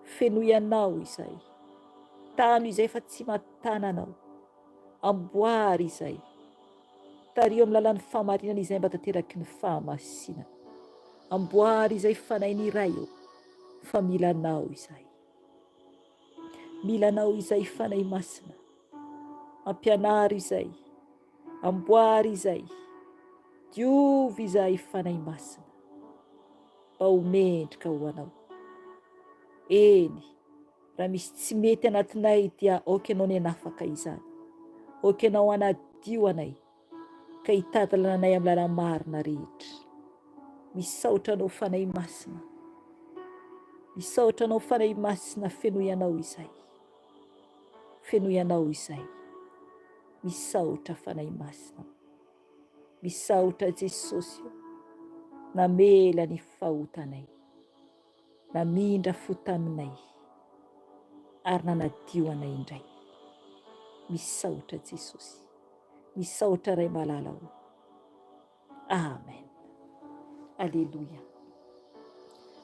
feno ianao izay, tano izay fa tsy matananao, amboary izay, tario amin'ny lalan'ny fahamarinana izay mba tanteraky ny fahamasina. Amboary izay fanahy ny iray o, fa milanao izay, milanao izay fanahy masina, ampianary izay, amboary izay, diovy izay fanahy masina, mba ho mendrika ho anao. Eny, raha misy tsy mety anatinay dia okenao ny anafaka izany, okenao anadio anay, ka hitadalana anay amin'ny lalana marina rehetra. Misaotra anao fanahy masina, misaotra anao fanahy masina, feno ianao izay, feno ianao izay. Misaotra fanahy masina, misaotra Jesosy, namela ny fahotanay, namindra fo taminay ary nanadio anay indray. Misaotra Jesosy, misaotra ray malala ho. Amen. Alleluia.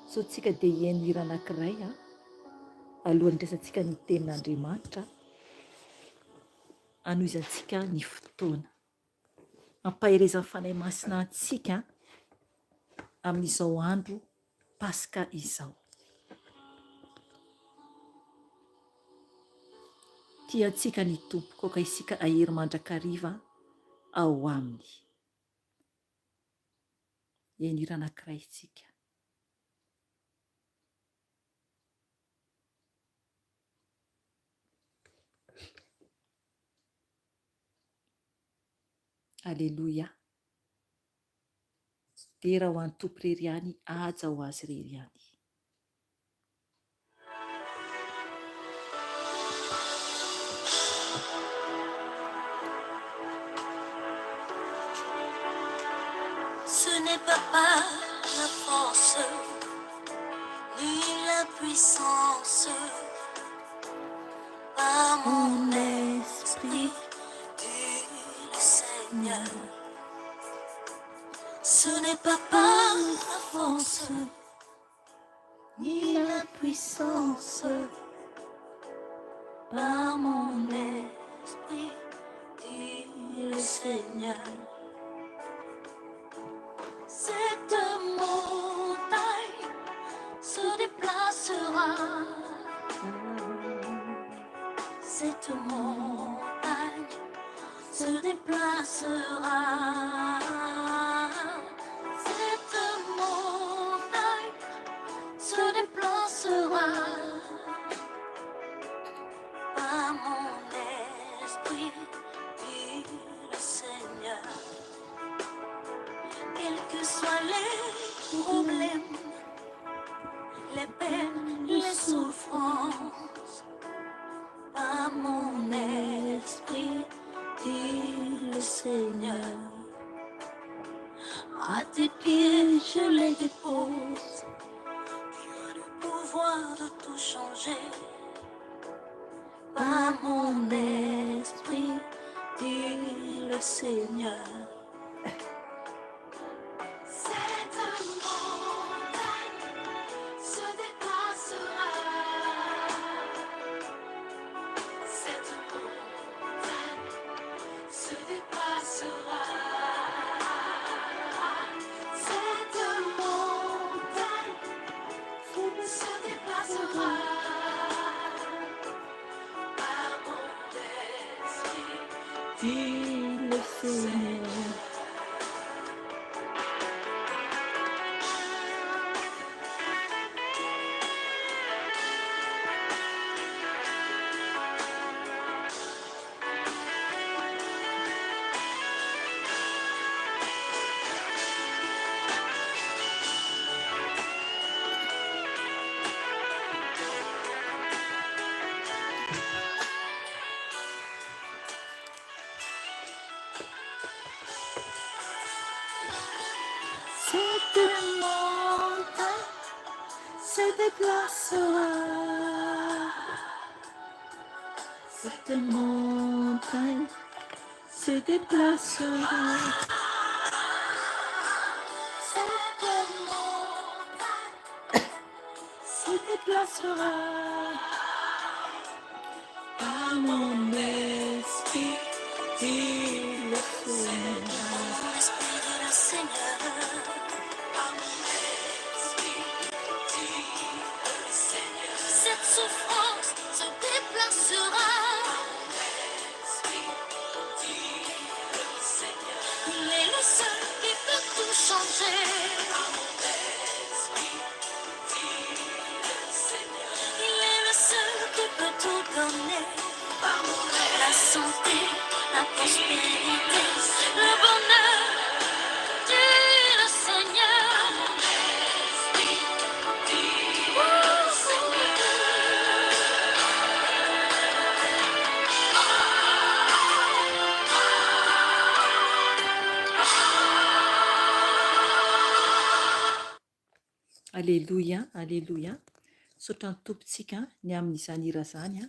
So tsika dia hiaino hira anankiray alohan'ny resantsika ny tenin'Andriamanitra, anoizantsika ny fotoana, ampaherezan'ny fanahy masina antsika amin'izao andro Paska izao. Tiantsika ny tompoko ka isika ahery mandrakariva ao aminy. Hiaino hira anankiray isika. Alleluia. Dia raha ho an'ny tompo rery ihany, aja ho azy rery ihany. Ce n'est pas par la force ni la puissance, par mon esprit, dit le Seigneur. Ce n'est pas par la force ni la puissance, par mon esprit, dit le Seigneur. Cette montagne se déplacera. Cette montagne se déplacera. Cette montagne se déplacera. Par mon esprit, dit le Seigneur. Quels que soient les problèmes, les peines, les souffrances, par mon esprit, dit le Seigneur. À tes pieds, je les dépose. Tu as le pouvoir de tout changer. Par mon esprit, dit le Seigneur. Dis le Seigneur. Cette montagne se déplacera. Cette montagne se déplacera. Cette montagne se déplacera. Par mon esprit, dit le Seigneur. L'esprit de le Seigneur. Cette souffrance se déplacera. Il est le seul qui peut tout changer. Il est le seul qui peut tout donner. La santé, la prospérité, le bonheur, dit le Seigneur. Alleluia, alleluia. Saotra ny tompontsika ny amin'izany hira zany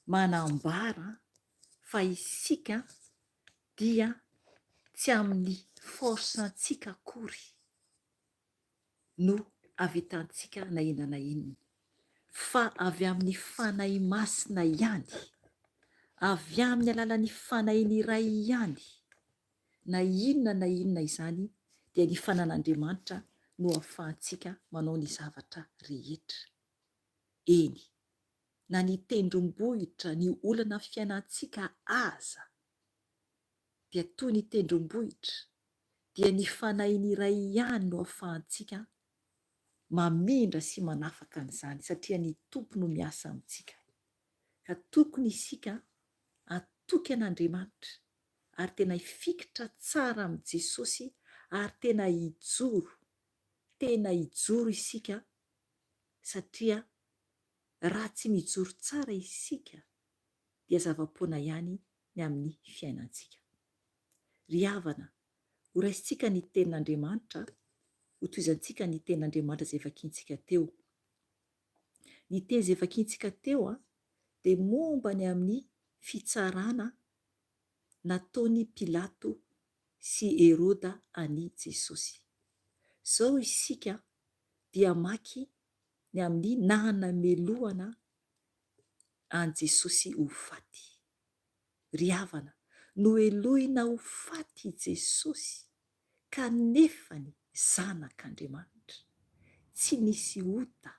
manambara fa isika dia tsy amin'ny forsantsika akory no avitantsika na inona na inona, fa avy amin'ny fanahy masina ihany, avy amin'ny alalan'ny fanahiny iray ihany, na inona izany dia ny fanan'Andriamanitra no ahafahantsika manao ny zavatra rehetra. Eny, na ny tendrombohitra ny olana fiainantsika aza, dia toy ny tendrombohitra dia ny fanahiny iray ihany no ahafahantsika mamindra sy manafaka an'izany, satria ny tompo no miasa amintsika. Ka tokony isika atoky an'Andriamanitra ary tena hifikitra tsara amin'i Jesosy, ary tena hijoro isika, satria raha tsy mijoro tsara isika dia zava-poana ihany ny amin'ny fiainantsika. Ry havana, ho raisintsika ny tenin'Andriamanitra, ho tohizantsika ny tenin'Andriamanitra izay vakiantsika teo. Ny teny izay vakiantsika teo dia momba ny amin'ny fitsarana nataony Pilato sy Herôda any Jesosy. Zao isika dia maky ny amin'ny nahanamelohana an Jesosy ho faty. Ry havana, noelohina ho faty Jesosy, kanefany zanak'Andriamanitra, tsy nisy ota,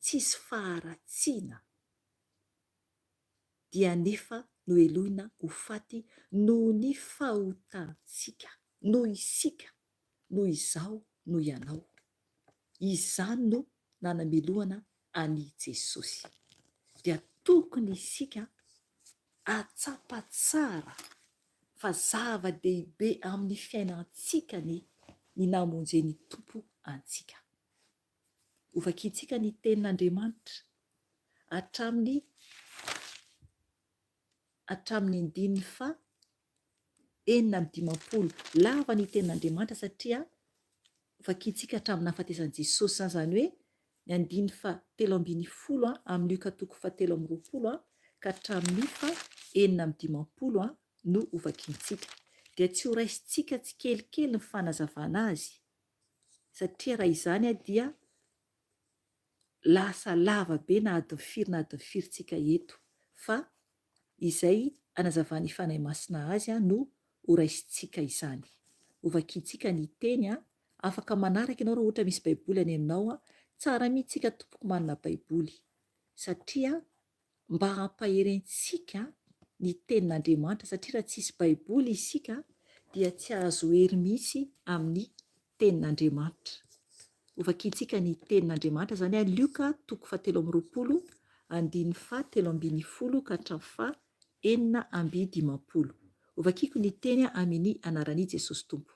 tsisy faharatsiana, dia nefa noelohina ho faty noho ny fahotantsika, noho isika, noho izao, noho ianao. Izany no nanamelohana any Jesosy. Dia tokony isika atsapa tsara fa zava-dehibe amin'ny fiainantsika ny namonjeny tompo antsika. Ho vakiantsika ny tenin'Andriamanitra hatramin'ny 4:50. Lava ny tenin'Andriamanitra satria vakiantsika hatramin'ny nahafatesan'i Jesosy, zany hoe ny 7:10 amin'ny Lioka 7:20 ka hatramin'ny 4:50 no ho vakiantsika. Dia tsy ho raisintsika tsy kelikely ny fanazavana azy, satria raha izany dia lasa lava be na adiny firintsika eto, fa izay anazavany fanahy masina azy no ho raisintsika izany. Ho vakiantsika ny teny, afaka manaraka ianao raha ohatra misy baiboly any aminao, tsara mihitsika tompoko manana baiboly, satria mba hampaherentsika ny tenin'Andriamanitra, satria raha tsisy baiboly isika dia tsy azo hery mihitsy amin'ny tenin'Andriamanitra. Ho vakiantsika ny tenin'Andriamanitra zany Lioka 7:20, 7:20 ka hatramin'ny 4:50. Ho vakiako ny teny amin'ny anaran'i Jesosy Tompo.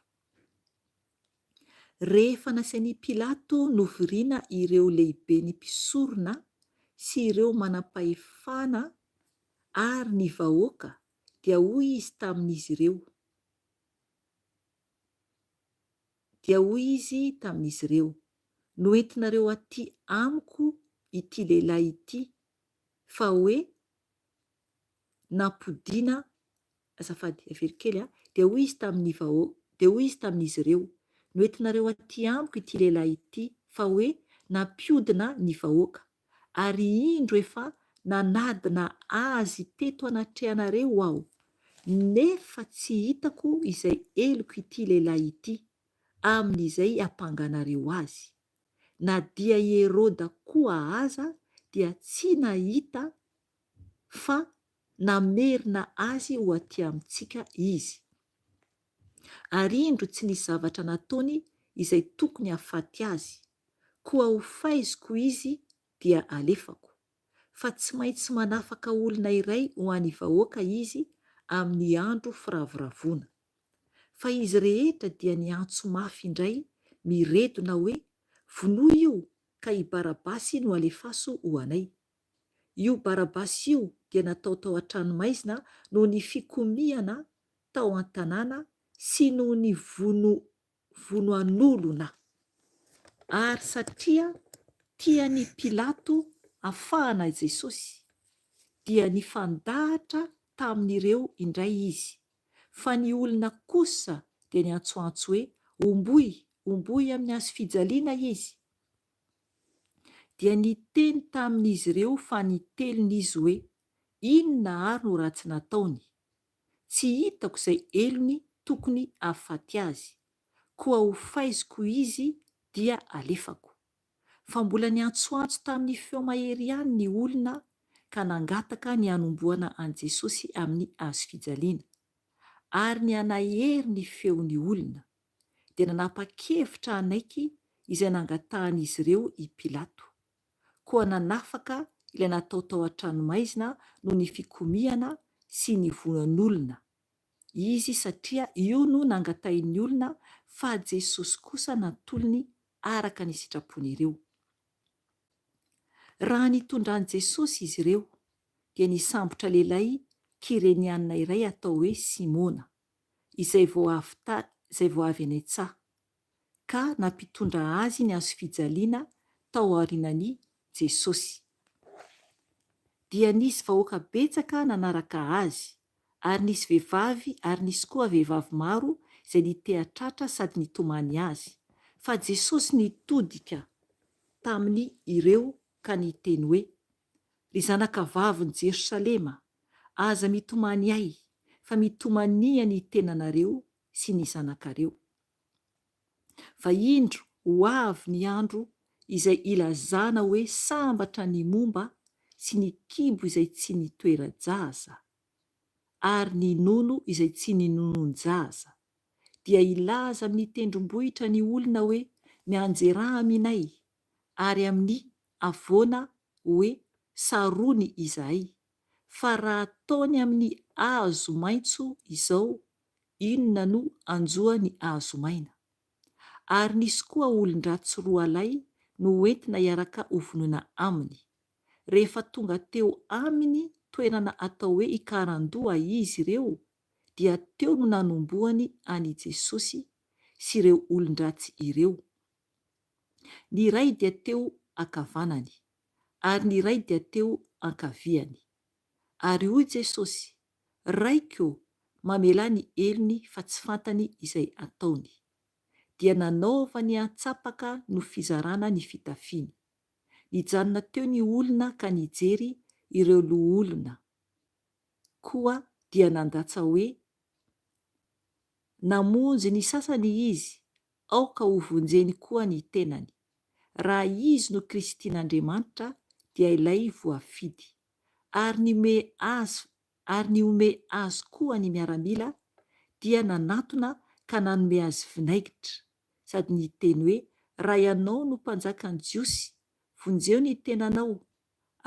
Rehefa nasain'i Pilato noviriana ireo lehiben'ny mpisorona sy ireo manam-pahefana ary ny vahoaka, dia hoy izy tamin'izy ireo, noentinareo aty amiko ity lehilahy ity, fa hoe nampodiana azafady avery dia hoy izy tamin'izy ireo, noentinareo aty amiko ity lehilahy ity, fa hoe nampiodina ny vahoaka, ary indro efa nanadina azy teto anatrehanareo aho, nefa tsy hitako izay eloko ity lehilahy ity amin'izay ampanganareo azy. Na dia Herôda koa aza dia tsy nahita, fa namerina azy ho aty amintsika izy. Ary indro tsy nisy zavatra nataony izay tokony hahafaty azy, koa ho faiziko izy dia alefako, fa tsy maintsy manafaka olona iray ho an'ny vahoaka izy amin'ny andro firavoravona. Fa izy rehetra dia niantso mafy indray, miredona hoe vonoa io, ka i Barabasy no alefaso ho anay. Io Barabasy io dia natao tao an-tranomaizina noho ny fikomihana tao an-tanàna sy noho ny vonoanolona. Ary satria tian'i Pilato afahana Jesosy, dia nifandahatra tamin'ireo indray izy, fa ny olona kosa dia ny antsoantso hoe omboy amin'ny hazo fijaliana izy. Dia niteny tamin'izy ireo fa nitelon'izy hoe inona ary no ratsy nataony. Tsy hitako izay elony tokony ahafaty azy, koa ho faiziko izy dia alefako. Fa mbola niantsoantso tamin'ny feo mahery ihany ny olona ka nangataka ny hanombohana an' Jesosy amin'ny hazo fijaliana. Ary ny anahery ny feon'ny olona dia nanapa-kevitra anaiky izay nangatahan'izy ireo i Pilato. Koa nanafaka ilay natao tao an-tranomaizina no ny fikomiana sy ny vonan'olona. Izy satria io no nangatahin'ny olona, fa Jesosy kosa natolony araka ny sitrapon'ireo. Raha nitondran' Jesosy izy ireo dia nisambotra lehilahy kirenianina iray atao hoe Simona, izay vao avy any an-tsaha, ka nampitondra azy ny hazo fijaliana tao aorinan'i Jesosy. Dia nisy vahoaka betsaka nanaraka azy, ary nisy vehivavy ary nisy koa vehivavy maro izay nitehatratra sady nitomany azy. Fa Jesosy nitodika tamin'ny ireo ka niteny hoe, ry zanakavavon'i Jerosalema, aza mitomany ahy, fa mitomania ny tenanareo sy ny zanakareo. Fa indro ho avy ny andro izay ilazana hoe sambatra ny momba sy ny kimbo izay tsy nitoera-jaza, ary ny nono izay tsy ninonon-jaza. Dia ilaza amin'ny tendrombohitra ny olona hoe mianjeraha aminay, ary amin'ny avoana hoe sarony izahay. Fa raha ataony amin'ny hazo maitso izao, inona no anjoa ny hazo maina? Ary nisy koa olon-dratsy roa lahy no entina hiaraka hovonoina aminy. Rehefa tonga teo aminy toerana atao hoe ikarandoha izy ireo, dia teo no nanombohany ani Jesosy sy ireo olon-dratsy ireo. Ny iray dia teo ankavanany, ary ny iray dia teo ankaviany. Ary hoy Jesosy, raiko mamela ny elony fa tsy fantany izay ataony. Dia nanaova ny antsapaka no fizarana ny fitafiny. Nijanona teo ny olona ka nijery ireo loholona. Koa dia nandatsa hoe, namonjy ny sasany izy, aoka ho vonjeny koa ny tenany. Raha izy no Kristin'Andriamanitra dia ilay voafidy. Ary ny ome azy koa ny miaramila dia nanatona ka nanome azy vinaigitra, sady niteny hoe, raha ianao no mpanjakan'ny jiosy, vonjeo ny tenanao.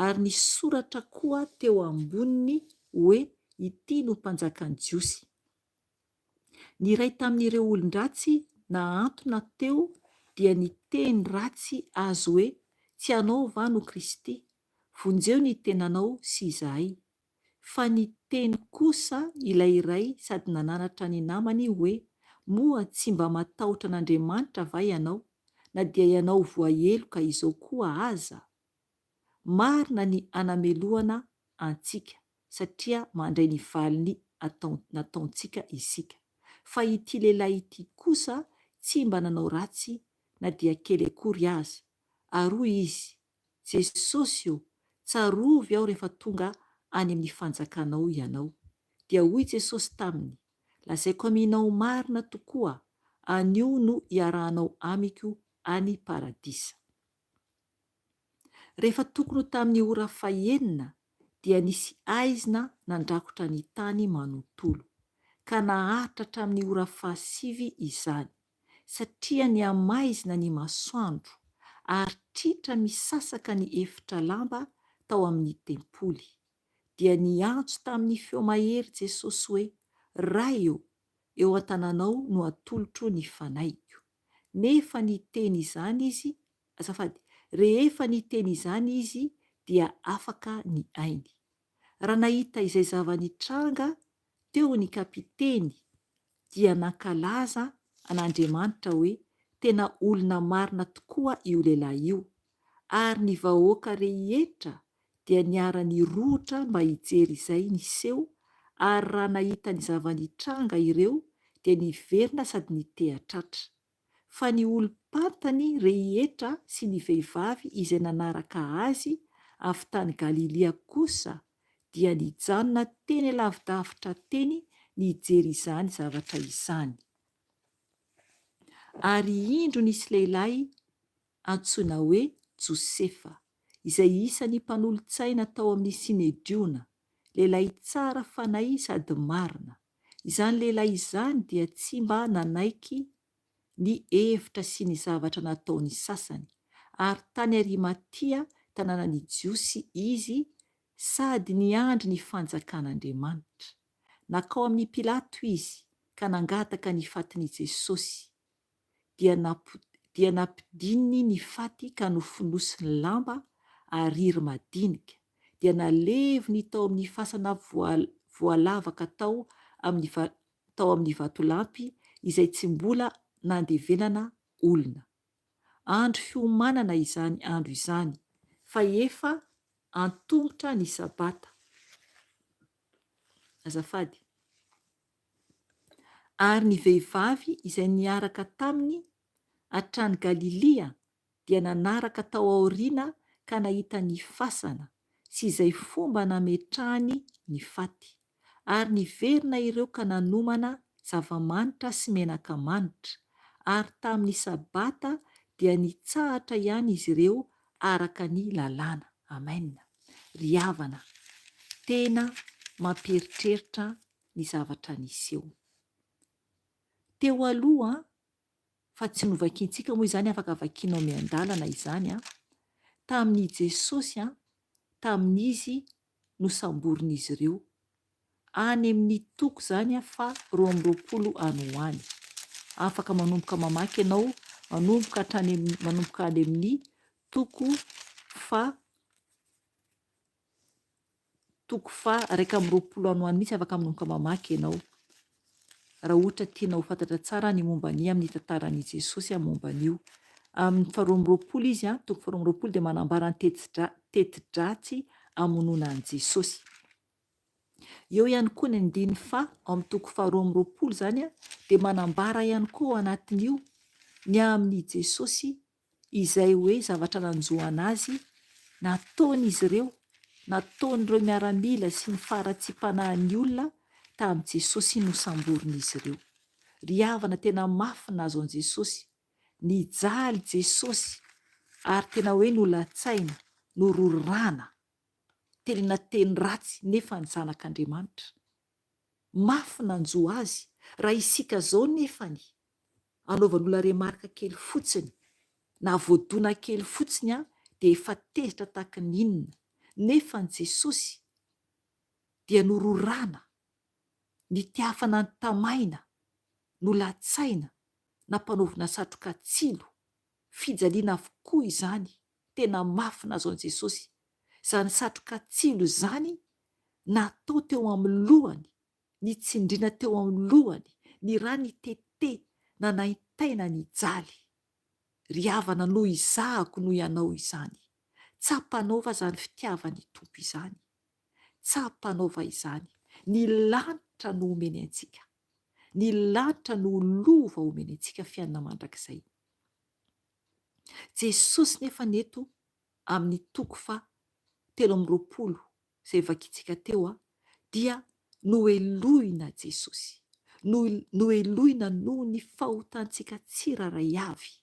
Ary ny soratra koa teo amboniny hoe, ity no mpanjakan'ny jiosy. Ny iray tamin'ireo olon-dratsy na antona teo dia niteny ratsy azy hoe, tsy anao va no Kristy? Vonjeo ny tenanao sy izahay. Fa niteny kosa ilay iray sady nananatra ny namany hoe, moa tsy mba matahotra an'Andriamanitra va ianao, na dia ianao voaheloka izao koa aza? Marina ny anamelohana antsika, satria mandray ny valiny nataontsika isika. Fa ity lehilahy ity kosa tsy mba nanao ratsy na dia kely akory aza. Ary hoy izy, Jesosy io, tsarovy aho rehefa tonga any amin'ny fanjakanao ianao. Dia hoy Jesosy taminy, lazaiko aminao marina tokoa, anio no iarahanao amiko any paradisa. Rehefa tokony tamin'ny ora fahenina dia nisy aizina nandrakotra ny tany manontolo, ka naharitra hatramin'ny ora fahasivy izany, satria ny amaizina ny masoandro, ary tritra misasaka ny efitra lamba tao amin'ny tempoly. Dia niantso tamin'ny feo mahery Jesosy hoe, Ray eo an-tananao no atolotro ny fanaiko. Nefa niteny izany izy, rehefa niteny izany izy dia afaka ny ainy. Raha nahita izay zava-nitranga teo ny kapiteny, dia nankalaza an'Andriamanitra hoe, tena olona marina tokoa io lehilahy io. Ary ny vahoaka rehetra dia niara-nirohitra mba hijery izay niseho, ary raha nahita ny zavanitranga ireo dia niverina sady nitehatratra. Fa ny olom-pantany rehetra sy ny vehivavy izay nanaraka azy avy tany Galilia kosa dia nijanona teny alavidavitra teny nijery izany zavatra izany. Ary indro nisy lehilahy antsoina hoe Josefa, izay isany mpanolo-tsaina tao amin'ny Sinediona, lehilahy tsara fanahy sady marina. Izany lehilahy izany dia tsy mba nanaiky ny hevitra sy ny zavatra nataony sasany, ary tany Arimatia tanànan'i Jiosy izy, sady niandry ny fanjakan'Andriamanitra. Nakao amin'ny Pilato izy ka nangataka ny fatin'i Jesosy, dia nampidininy ny faty ka nofonosiny lamba ariry madinika, dia naleviny tao amin'ny fasana voalavaka tao amin'ny vatolampy izay tsy mbola nandevenana olona. Andro fiomanana izany andro izany, fa efa antongotra ny sabata. Azafady. Ary ny vehivavy izay niaraka taminy hatrany Galilia dia nanaraka tao aoriana ka nahita ny fasana sy izay fomba nametrahany ny faty. Ary niverina ireo ka nanomana zava-manitra sy menaka manitra, ary tamin'ny sabata dia nitsahatra ihany izy ireo araka ny lalàna. Amen. Ry havana, tena mamperitreritra ny zavatra niseho. Teo aloha, fa tsy novakiantsika moa izany, afaka vakianao miandalana izany, tamin'ny Jesosy, tamin'izy nosamborin'izy ireo. Any amin'ny toko izany fa 12 ano any. Afaka manomboka mamaky ianao, manomboka any amin'ny toko fa 120 ano any mihitsy, afaka manomboka mamaky ianao. Raha ohatra tianao fantatra tsara ny momba ny amin'ny tantaran'i Jesosy momba an'io. Amin'ny 12 izy, toko 12 dia manambara ny teti-dratsy amonoana an' Jesosy. Eo ihany koa ny andiny fa amin'ny toko 12 zany dia manambara ihany koa anatin'io ny amin'ny Jesosy izay hoe zavatra nanjoana azy nataon'izy ireo, nataon'ireo miaramila sy ny faratsiam-panahin'ny olona tamin'i Jesosy nosamborin'izy ireo. Ry havana, tena mafy nazo an' Jesosy, nijaly Jesosy ary tena hoe nolatsaina, nororana, tena teny ratsy nefa ny zanak'Andriamanitra. Mafy nanjo azy. Raha isika zao nefany anaovan'olona remarika kely fotsiny na voadona kely fotsiny dia efa tezitra tahaka ny inona, nefa ny Jesosy dia nororana, nitiafana ny tamaina, nolatsaina, nampanaovina satroka tsilo, fijaliana avokoa izany. Tena mafy nazo an' Jesosy. Izany satroka tsilo izany natao teo amin'ny lohany, nitsindriana teo amin'ny lohany, ny ra ny tete, nanaitaina ny jaly. Ry havana, noho izahako noho ianao izany. Tsapanaova izany fitiavany tompo izany. Tsapanaova izany. Ny lanitra no omeny antsika. Ny lanitra no lova omeny antsika fiainana mandrakizay. Jesosy nefa neto amin'ny toko fa 13 izay vakiantsika teo dia noeloina Jesosy. Noeloina noho ny fahotantsika tsiraray avy.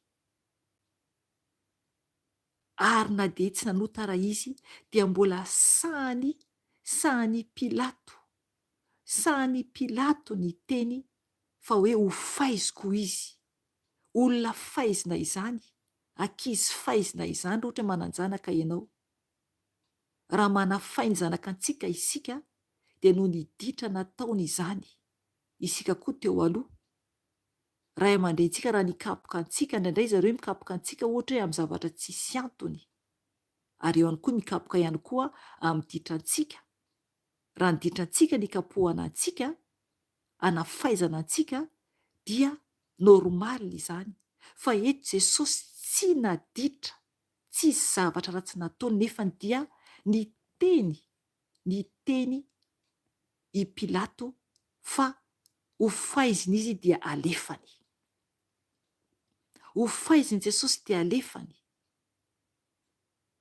Ary na dia tsy nanotara izy dia mbola sahany Pilato. Sahany Pilato ny teny fa hoe ho faiziko izy. Olona faizina izany, ankizy faizina izany ohatra mananjanaka ianao. Raha manafay ny zanakantsika isika dia noho ny ditra nataony izany. Isika koa teo aloha, ray aman-drentsika raha nikapoka antsika, indraindray zareo mikapoka antsika ohatra hoe amin'ny zavatra tsisy antony. Ary eo ihany koa mikapoka ihany koa amin'ny ditrantsika. Raha ny ditrantsika nikapohana antsika, anafaizana antsika, dia normal izany. Fa eto Jesosy tsy naditra, tsy zavatra ratsy nataony, nefa dia ny teny i Pilato fa ho faiziny izy dia alefany. Ho faiziny Jesosy dia alefany.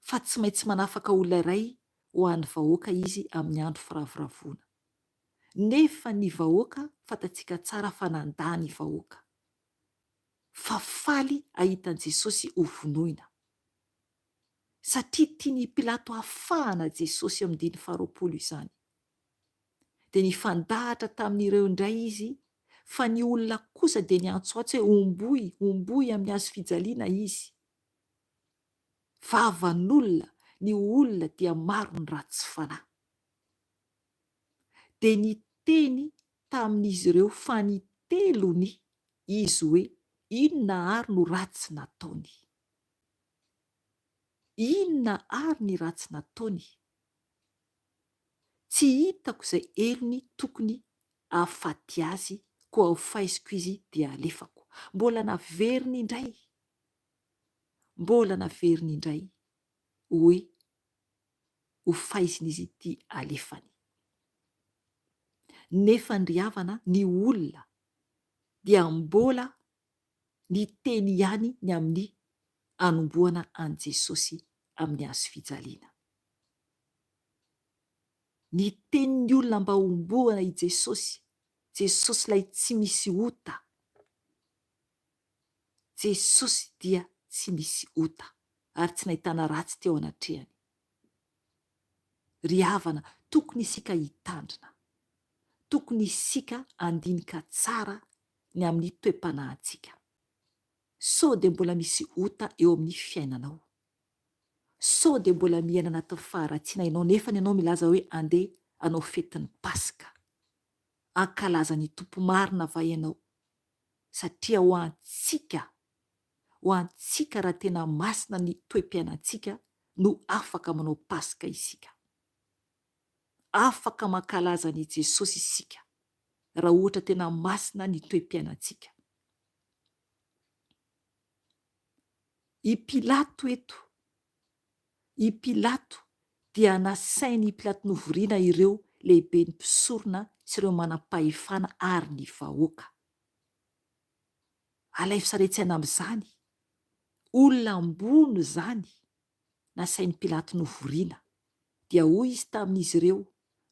Fa tsy maintsy manafaka olona iray ho an'ny vahoaka izy amin'ny andro firavoravoana. Nefa ny vahoaka fantatsika tsara fa nandà ny vahoaka. Fa faly ahitan' Jesosy ho vonoina. Satria tiany Pilato hafahana Jesosy eo amin'ny diny 20 izany. Dia nifandahatra tamin'ireo indray izy, fa ny olona kosa dia niantsoantso hoe omboy amin'ny hazo fijaliana izy. Vavan'olona, ny olona dia maro ny ratsy fanahy. Dia niteny tamin'izy ireo fa ny telony izy hoe inona ary no ratsy nataony. Inona ary ny ratsy nataony? Tsy hitako izay elony tokony ahafaty azy, koa ho faiziko izy dia alefako. Mbola naveriny indray hoe ho faiziny izy ty alefany. Nefa ny ry havana, ny olona dia mbola ny teny ihany ny amin'ny anombohana an' Jesosy amin'ny hazo fijaliana. Ny tenin'ny olona mba hombohana i Jesosy, Jesosy ilay tsy misy ota. Jesosy dia tsy misy ota ary tsy nahitana ratsy teo anatrehany. Ry havana, tokony isika hitandrina, tokony isika andinika tsara ny amin'ny toe-panahintsika. Sao dia mbola misy ota eo amin'ny fiainanao. Sao dia mbola miaina anatin'ny faharatsiana ianao nefa ianao milaza hoe andeha hanao fetin'ny Paska, ankalaza ny tompo marina va ianao. Satria ho antsika raha tena masina ny toe-piainantsika no afaka manao Paska isika. Afaka mankalaza ny Jesosy isika raha ohatra tena masina ny toe-piainantsika. I Pilato dia nasainy Pilato novoriana ireo lehibe ny mpisorona sy ireo manam-pahefana ary ny vahoaka. Alay fisaretsana amin'izany, olona ambony izany nasainy Pilato novoriana. Dia hoy izy tamin'izy ireo,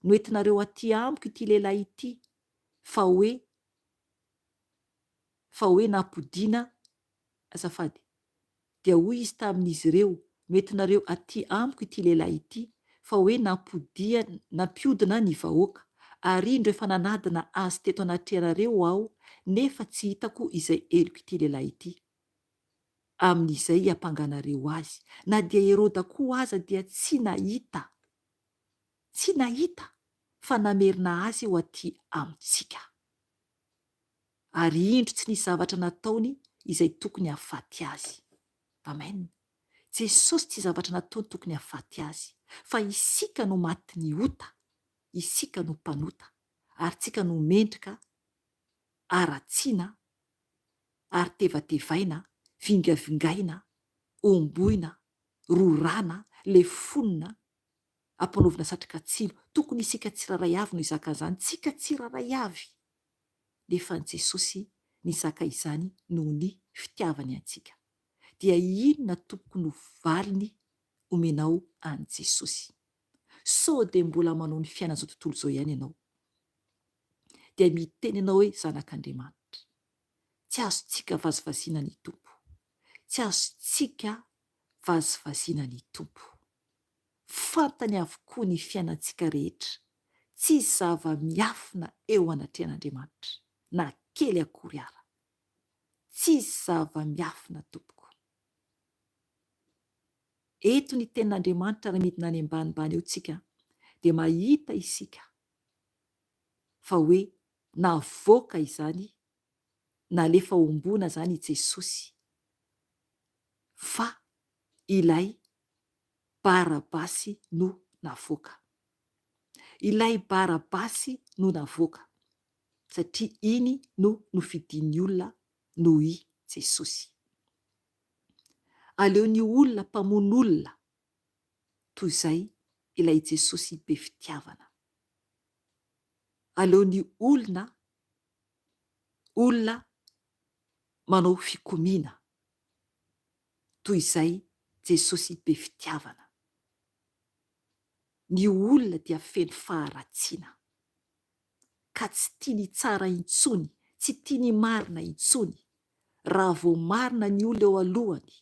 noentinareo aty amiko ity lehilahy ity, fa hoe nampodiana azafady. Dia hoy izy tamin'izy ireo, noentinareo aty amiko ity lehilahy ity, fa hoe nampiodina ny vahoaka. Ary indro efa nanadina azy teto anatrehanareo aho, nefa tsy hitako izay eliko ity lehilahy ity. Amin'izay hampanganareo azy. Na dia Herôda koa aza dia tsy nahita fa namerina azy ho aty amintsika. Ary indro tsy nisy zavatra nataony izay tokony hahafaty azy. Amen. Jesosy tsy zavatra nataony tokony hahafaty azy, fa isika no maty ny ota, isika no mpanota, ary tsika no mendrika, aratsiana, ary tevatevaina, vingavingaina, omboina, rorana, lefonina, ampanovina satroka tsilo. Tokony isika tsiraray avy no izaka izany, tsika tsiraray avy. Nefa ny Jesosy nizaka izany noho ny fitiavany antsika. Dia inona tokony ho valiny omenao an' Jesosy? Sao dia mbola manao ny fiaina zao tontolo izao ihany ianao, dia miteny ianao hoe zanak'Andriamanitra. Tsy azontsika vazivaziana ny tompo. Tsy azontsika vazivaziana ny tompo. Fantany avokoa ny fiainantsika rehetra. Tsy zava-miafina eo anatrehan'Andriamanitra, na kely akory ara. Tsy zava-miafina tompoko. Eto ny tenin'Andriamanitra raha midina any ambanimbany eo tsika, dia mahita isika fa hoe navoaka izany, nalefa ombona zany i Jesosy, fa ilay Barabasy no navoaka. Ilay Barabasy no navoaka, satria iny no nofidian'ny olona noho i Jesosy. Aleony olona mpamono olona toy izay ilay Jesosy be fitiavana. aleon'ny olona manao fikomiana toy izay Jesosy be fitiavana. Ny olona dia feno faharatsiana ka tsy tia ny tsara intsony, tsy tia ny marina intsony. Raha vao marina ny olona eo alohany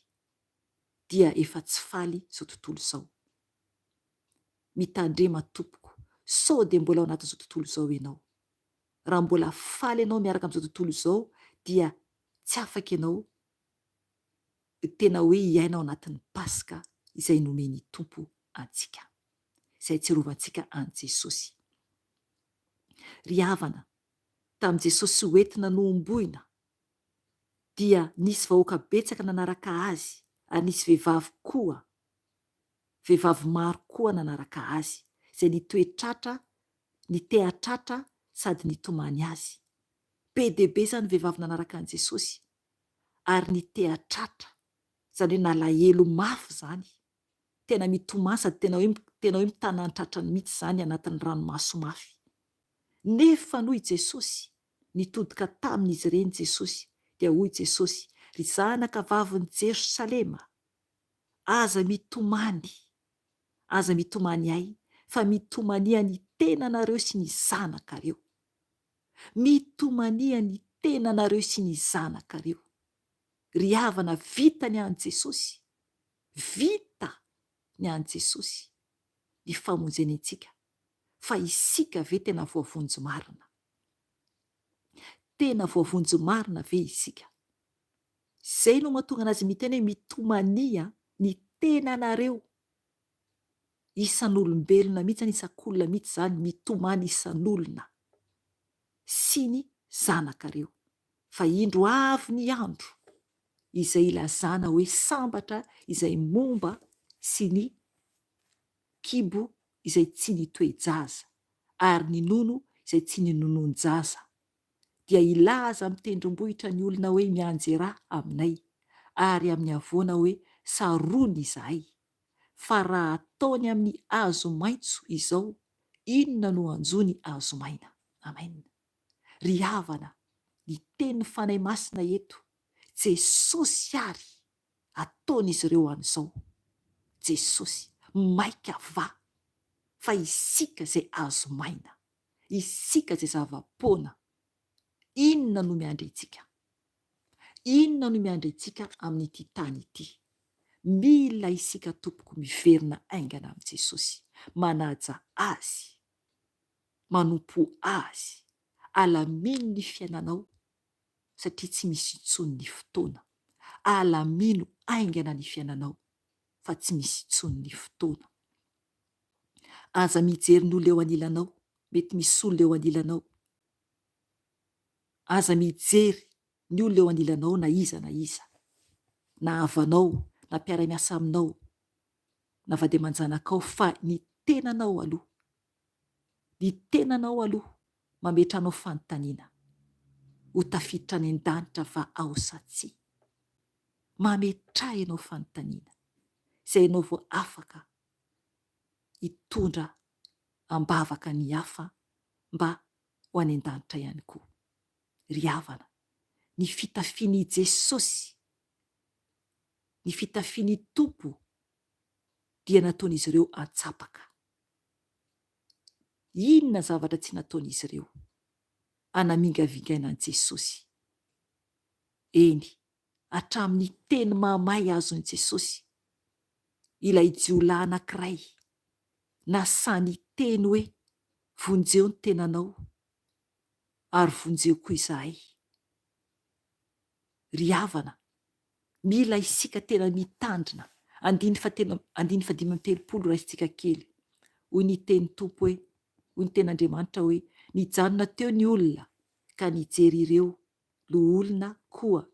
dia efa tsy faly izao tontolo izao. Mitandrema tompoko, sao dia mbola ao anatin'izao tontolo izao ianao. Raha mbola faly ianao miaraka amin'izao tontolo izao dia tsy afaka ianao tena hoe hiaina ao anatin'ny Paska izay nomeny Tompo antsika, izay tsiarovantsika an Jesosy. Ry havana, tamin'i Jesosy hoentina nohomboina dia nisy vahoaka betsaka nanaraka azy, ary nisy vehivavy maro koa nanaraka azy, izay nitehatratra sady nitomany azy. Be dia be izany vehivavy nanaraka an Jesosy ary nitehatratra, izany hoe nalahelo mafy izany, tena mitomany sady tena hoe mitanany-tratrany mihitsy izany anatin'ny ranomaso mafy. Nefa noho Jesosy nitodika tamin'izy ireny Jesosy, dia hoy Jesosy, ry zanaka vavin'i Jerosalema, aza mitomany ahy, fa mitomania ny tenanareo sy ny zanakareo. Mitomania ny tenanareo sy ny zanakareo. Ry havana, vita ny an Jesosy, vita ny an Jesosy ny famonjeny antsika, fa isika ve tena voavonjy marina? Tena voavonjy marina ve isika? Izay no mahatonga anazy miteny hoe mitomania ny tenanareo. Isan'olombelona mihitsy, isan-kolona mihitsy izany mitomany isan'olona sy ny zanakareo. Fa indro avy ny andro izay ilazana hoe sambatra izay momba sy ny kibo izay tsy nitoejaza ary ny nono izay tsy ninonon-jaza, dia ilaza amin'ny tendrombohitra ny olona hoe mianjera aminay, ary amin'ny avoana hoe sarony izahay. Fa raha ataony amin'ny hazo maitso izao, inona no anjony hazo maina? Amen. Ry havana, ny tenin'ny fanahy masina eto, Jesosy ary ataon'izy ireo an'izao. Jesosy, maika va, fa isika izay hazo maina, isika izay zava-poana, inona no miandry antsika? Inona no miandry antsika amin'ity tany ity? Mila isika tompoko miverina aingana amin'i Jesosy, manaja azy, manompo azy, alamino ny fiainanao, satria tsy misy intsony ny fotoana. Alamino aingana ny fiainanao, fa tsy misy intsony ny fotoana. Aza mijery ny olona eo anilanao, mety misy olona eo anilanao. Aza mijery ny olona eo anilanao, na iza, na havanao, na mpiara-miasa aminao, na vady aman-janakao, fa ny tenanao aloha, ny tenanao aloha mametranao fanontaniana. Ho tafiditra any an-danitra va ao sa tsia? Mametraha ianao fanontaniana, izay ianao vao afaka hitondra ambavaka ny hafa mba ho any an-danitra ihany koa. Ry havana, ny fitafian'i Jesosy, ny fitafian'ny Tompo dia nataon'izy ireo atsapaka. Inona zavatra tsy nataon'izy ireo? Anamingavingaina an Jesosy. Eny, hatramin'ny teny mahamay azon'i Jesosy, ilay jiolahy anankiray nasany teny hoe vonjeo ny tenanao ary vonjeo koa izahay. Ry havana, mila isika tena mitandrina. 5:30 raisitsika kely. Hoy ny teny Tompo hoe, hoy ny ten'Andriamanitra hoe, nijanona teo ny olona ka nijery ireo olona koa.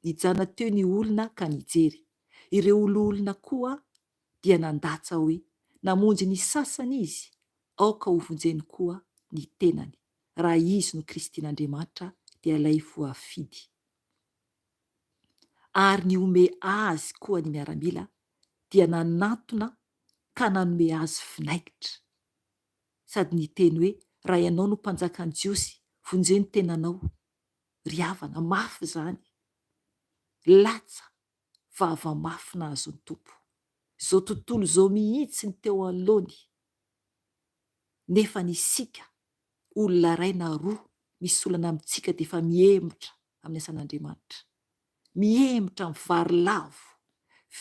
Nijanona teo ny olona ka nijery. Ireo olona koa dia nandatsa hoe, namonjy ny sasany izy, aoka ho vonjeny koa ny tenany. Raha izy no Kristin'Andriamanitra dia ilay voafidy. Ary ny ome azy koa ny miaramila dia nanantona ka nanome azy vinaingitra. Sady ny teny hoe, raha ianao no mpanjakan'ny jiosy vonjeny tenanao, ry havana mafy izany, latsa vava mafy nahazony tompo. Izao tontolo izao mihitsy ny teo anoloany, nefa nisika olona iray na roa misy olana amintsika dia efa miemotra amin'ny asan'Andriamanitra, miemotra amin'ny vary lavo,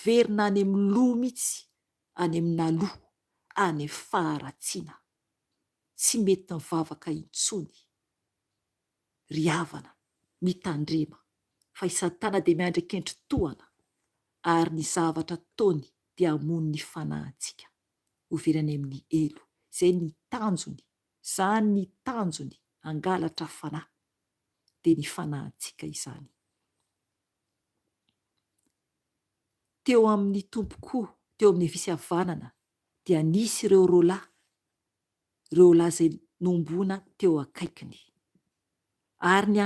verina any amin'ny loha mihitsy, any amina loha, any amin'ny faharatsiana. Tsy mety mivavaka intsony, ry havana mitandrema, fa i Satana dia miandry-kendry tohana, ary ny zavatra ataony dia hamono ny fanahintsika hoverany amin'ny elo. Izay ny tanjony, izany ny tanjony hangalatra fanahy, dia ny fanahintsika izany. Teo amin'ny tompo-ko, teo amin'ny fisiavanana, dia nisy ireo roalahy izay nombona teo akaikiny. Ary ny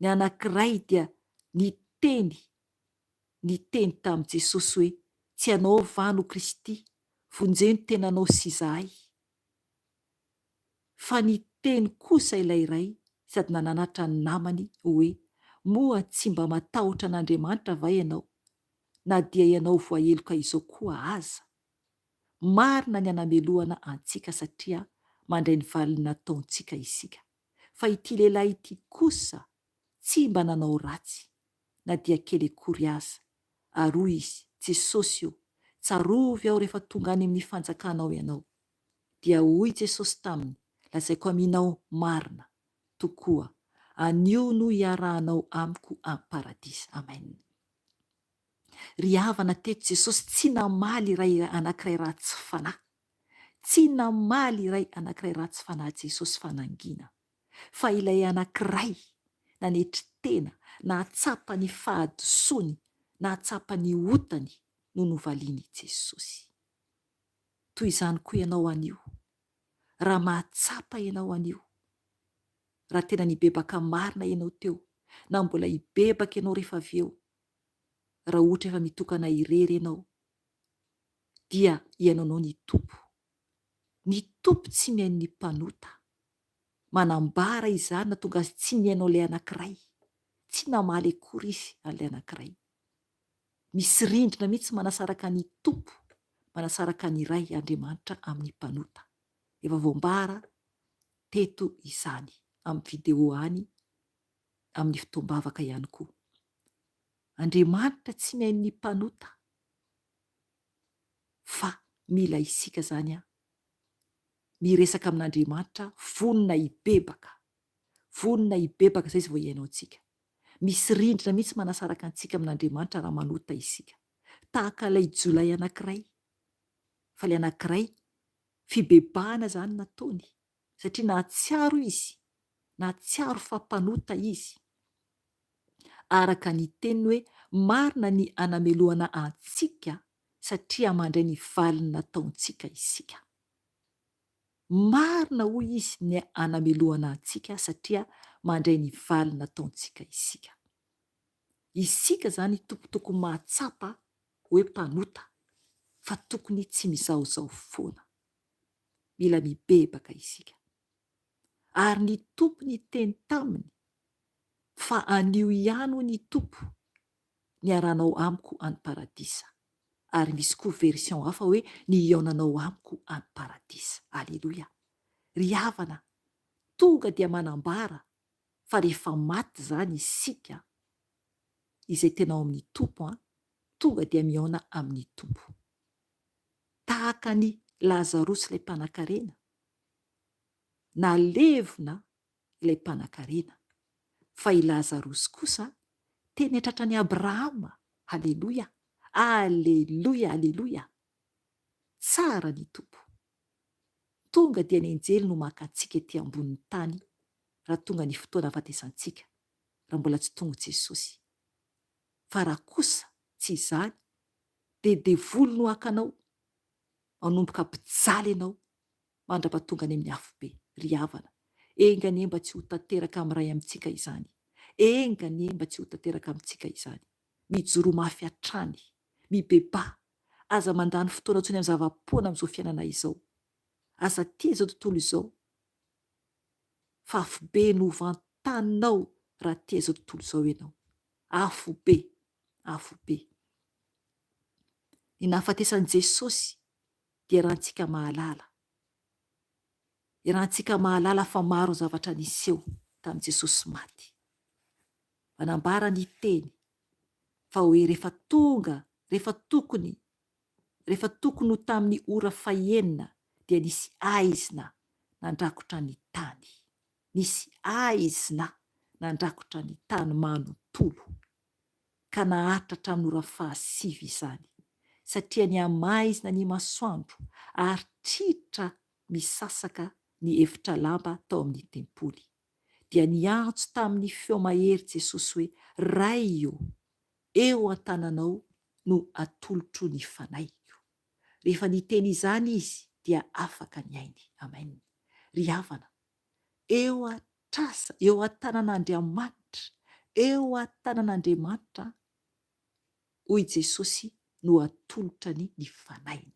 anankiray dia niteny tamin'i Jesosy hoe, tsy ianao va no Kristy, vonjeny tenanao sy izahay. Fa niteny kosa ilay iray sady nananatra ny namany hoe, moa tsy mba matahotra an'Andriamanitra va ianao, na dia ianao voaheloka izao koa aza. Marina ny anamelohana antsika satria mandray ny valiny nataontsika isika. Fa ity lehilahy ity kosa tsy mba nanao ratsy, na dia kely akory aza. Ary hoy izy, Jesosy io, tsarovy aho rehefa tonga any amin'ny fanjakanao ianao. Dia hoy Jesosy taminy, lazaiko aminao marina, tokoa anio no iarahanao amiko amin'ny paradisa. Amen. Ry havana teto Jesosy tsy namaly iray anankiray ratsy fanahy, tsy namaly iray anankiray ratsy fanahy Jesosy fanangina, fa ilay anankiray nanetry tena, nahatsapa ny fahadisony, nahatsapa ny otany no novaliany Jesosy. Toy izany koa ianao anio, raha mahatsapa ianao anio, raha tena nibebaka marina ianao teo, na mbola hibebaka ianao rehefa avy eo, raha ohatra efa mitokana irery ianao, dia ianao ny tompo. Ny tompo tsy mihaino ny mpanota, manambara izany na tonga azy tsy nihainao ilay anankiray, tsy namaly akory izy an'ilay anankiray. Misy rindrina mihitsy manasaraka ny tompo, manasaraka ny iray Andriamanitra amin'ny mpanota. Efa voambara teto izany amin'ny video any, amin'ny fotoam-bavaka ihany koa. Andriamanitra tsy mihaino ny mpanota, fa mila isika zany miresaka amin'Andriamanitra, vonona hibebaka zay izy vao iainao antsika. Misy rindrina mihitsy manasaraka antsika amin'Andriamanitra raha manota isika, tahaka ilay jolay anankiray. Fa ilay anankiray fibebahana zany nataony, satria nahatsiaro izy, nahatsiaro fampanota izy, araka ny teniny hoe marina ny anamelohana antsika satria mandray ny valiny nataontsika isika. Marina hoy izy ny anamelohana antsika satria mandray ny valiny nataontsika isika. Isika zany tokotokony mahatsapa hoe mpanota, fa tokony tsy mizaozao foana, mila mibebaka isika. Ary ny tompo ny teny taminy fa anio ihany ho ny tompo, ny aranao amiko any paradisa. Ary misy koa version hafa hoe ny iaonanao amiko any paradisa. Aleloia. Ry havana, tonga dia manambara fa rehefa maty zany isika izay tena ao amin'ny tompo, tonga dia miaona amin'ny tompo. Tahaka ny Lazarosy ilay mpanan-karena, nalevona ilay mpanan-karena, fa i Lazarosy kosa teny tratra ny Abrahama. Aleloia, aleloia, aleloia. Tsara ny tompo. Tonga dia ny anjely no maka antsika ety ambonin'ny tany, raha tonga ny fotoana ahafatesantsika, raha mbola tsy tonga Jesosy. Fa raha kosa tsy izany, dia devoly no hakanao, manomboka mpijaly ianao, mandra-pahatonga any amin'ny hafobe. Ry havana, engany mba tsy ho tanteraka amin'ny ray amintsika izany, engany mba tsy ho tanteraka amintsika izany. Mijoro mafy hatrany, mibeba, aza mandany fotoana tsony amin'ny zava-poana amin'izao fiainana izao. aza tia izao tontolo izao fa afobe no vantaninao raha tia izao tontolo izao ianao. Afobe, afobe. Ny nahafatesan'i Jesosy dia rahantsika mahalala. Rahantsika mahalala fa maro zavatra niseho tamin'i Jesosy maty. Manambara ny teny fa hoe rehefa tokony ho tamin'ny ora fahenina dia nisy aizina nandrakotra ny tany. Nisy aizina nandrakotra ny tany manontolo ka naharitra hatramin'ny ora fahasivy izany. Satria ny amaizina ny masoandro ary tritra misasaka ny efitra lamba tao amin'ny tempoly. Dia niantso tamin'ny feo mahery Jesosy hoe, Ray eo an-tananao no atolotro ny fanahyko. Rehefa niteny izany izy dia afaka ny ainy. Amen. Ry havana, eo an-tanan'Andriamanitra, eo an-tanan'Andriamanitra, hoy Jesosy no atolotrany ny fanahiny.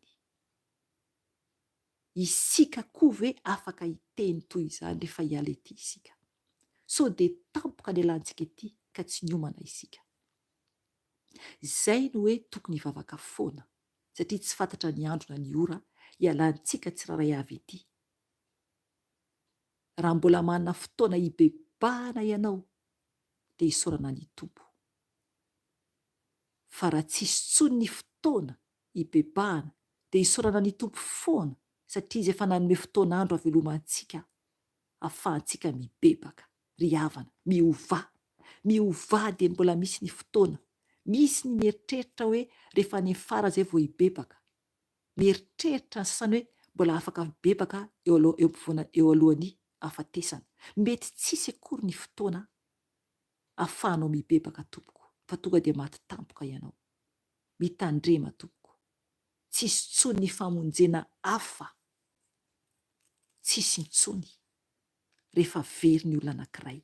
Isika koa ve afaka hiteny toy izany rehefa hiala ety isika? So dia tampoka ny alantsika ety ka tsy niomana isika. Izay no hoe tokony hivavaka foana, satria tsy fantatra ny andro na ny ora ialantsika tsiraray avy ety. Raha mbola manana fotoana hibebahana ianao dia hisaorana ny Tompo. Fa raha tsisy tsony ny fotoana hibebahana dia hisaorana ny Tompo foana, satria izy efa nanome fotoan'andro havelomantsika ahafahantsika mibebaka. Ry havana, miova dia mbola misy ny fotoana. Misy ny mieritreritra hoe rehefa any fara zay vao hibebaka. Mieritreritra sasany hoe mbola afaka mibebaka eo alohan'ny hafatesana. Mety tsisy akory ny fotoana ahafahanao mibebaka tompoko, fa tonga dia maty tampoka ianao. Mitandrema tompoko. Tsisy ntsony ny famonjena hafa. Tsisy ntsony rehefa very ny olona anankiray.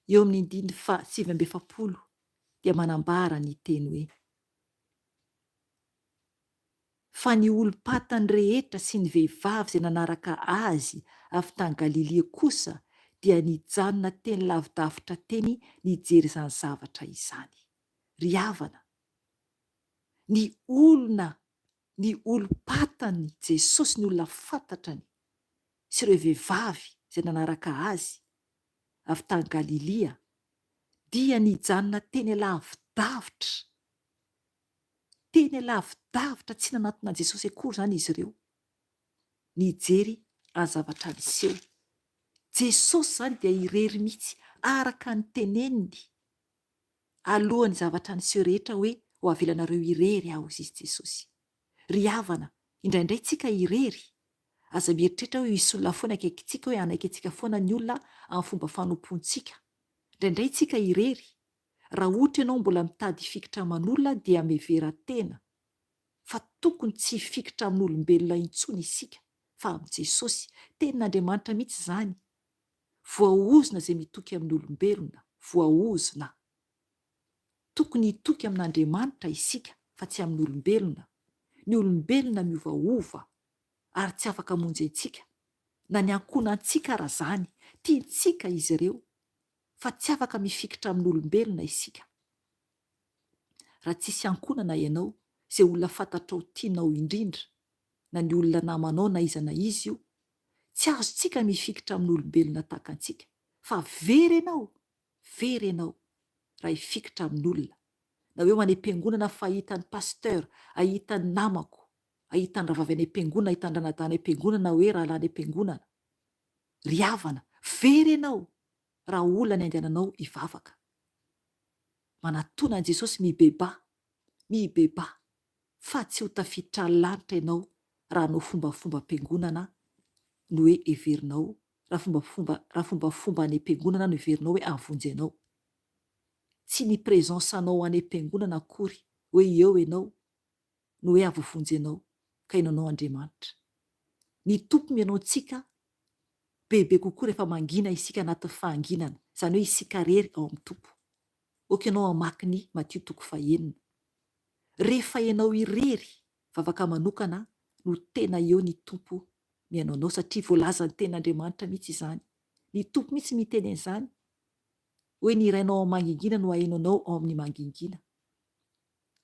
Eo amin'ny 7:70 dia manambara ny teny hoe, fa ny olom-patany rehetra sy ny vehivavy izay nanaraka azy avy tany Galilea kosa dia nijanona teny lavidavitra teny nijery izany zavatra izany. Ry havana, ny olom-patany Jesosy, ny olona fantatrany sy ireo vehivavy izay nanaraka azy avy tany Galilea dia nijanona teny lavidavitra. Teny lavidavitra, tsy nanantona Jesosy akory izany izy ireo. Nijery zavatra niseho. Jesosy izany dia irery mihitsy araka ny teneniny alohan'ny zavatra niseho rehetra hoe ho avelanareo irery aho, izy Jesosy. Ry havana, indraindray tsika irery. Aza mieritreritra hoe misy olona foana akaikitsika hoe anaiky antsika foana ny olona amin'ny fomba fanompontsika. Indraindray tsika irery. Raha ohatra ianao mbola mitady hifikitra aman'olona dia miveran-tena. Fa tokony tsy hifikitra amin'olombelona intsony isika, fa amin'ny Jesosy. Tenin'Andriamanitra mihitsy izany. Voaozona izay mitoky amin'olombelona, voaozona. Tokony hitoky amin'Andriamanitra isika, fa tsy amin'olombelona. Ny olombelona miovaova ary tsy afaka hamonjy antsika. Na ny ankonantsika raha zany, tiantsika izy ireo, fa tsy afaka mifikitra amin'olombelona isika. Raha tsisy ankonana ianao, izay olona fantatrao tianao indrindra, na ny olona namanao na iza na izy io, tsy azontsika mifikitra amin'olombelona tahaka antsika. Fa very ianao raha hifikitra amin'olona. Na hoe any am-piangonana fa ahitan'ny pasteur, ahitan'ny namako, ahitan'ny ravavy any am-piangonana, ahitan'ny ranadany am-piangonana, hoe rahalahy any am-piangonana. Ry havana, very ianao raha olona ny andehananao hivavaka. Manatona an'i Jesosy mibeba, fa tsy ho tafiditra lanitra ianao raha no fombafomba am-piangonana no hoe heverinao, raha fombafomba any am-piangonana no heverinao hoe havonjy ianao. Tsy ny prezensanao any am-piangonana akory hoe eo ianao no hoe havovonjy ianao ka ianao Andriamanitra. Ny Tompo mianao antsika bebe kokoa rehefa mangina isika anaty fahanginana, izany hoe isika rery ao amin'ny Tompo. Oka ianao hamaky ny Matthieu 9:9. Rehefa ianao irery vavaka manokana no tena eo ny tompo miainaonao, satria voalaza ny ten'Andriamanitra mihitsy izany. Ny tompo mihitsy miteny an'izany hoe ny irainao ao mangingina no hainonao ao amin'ny mangingina.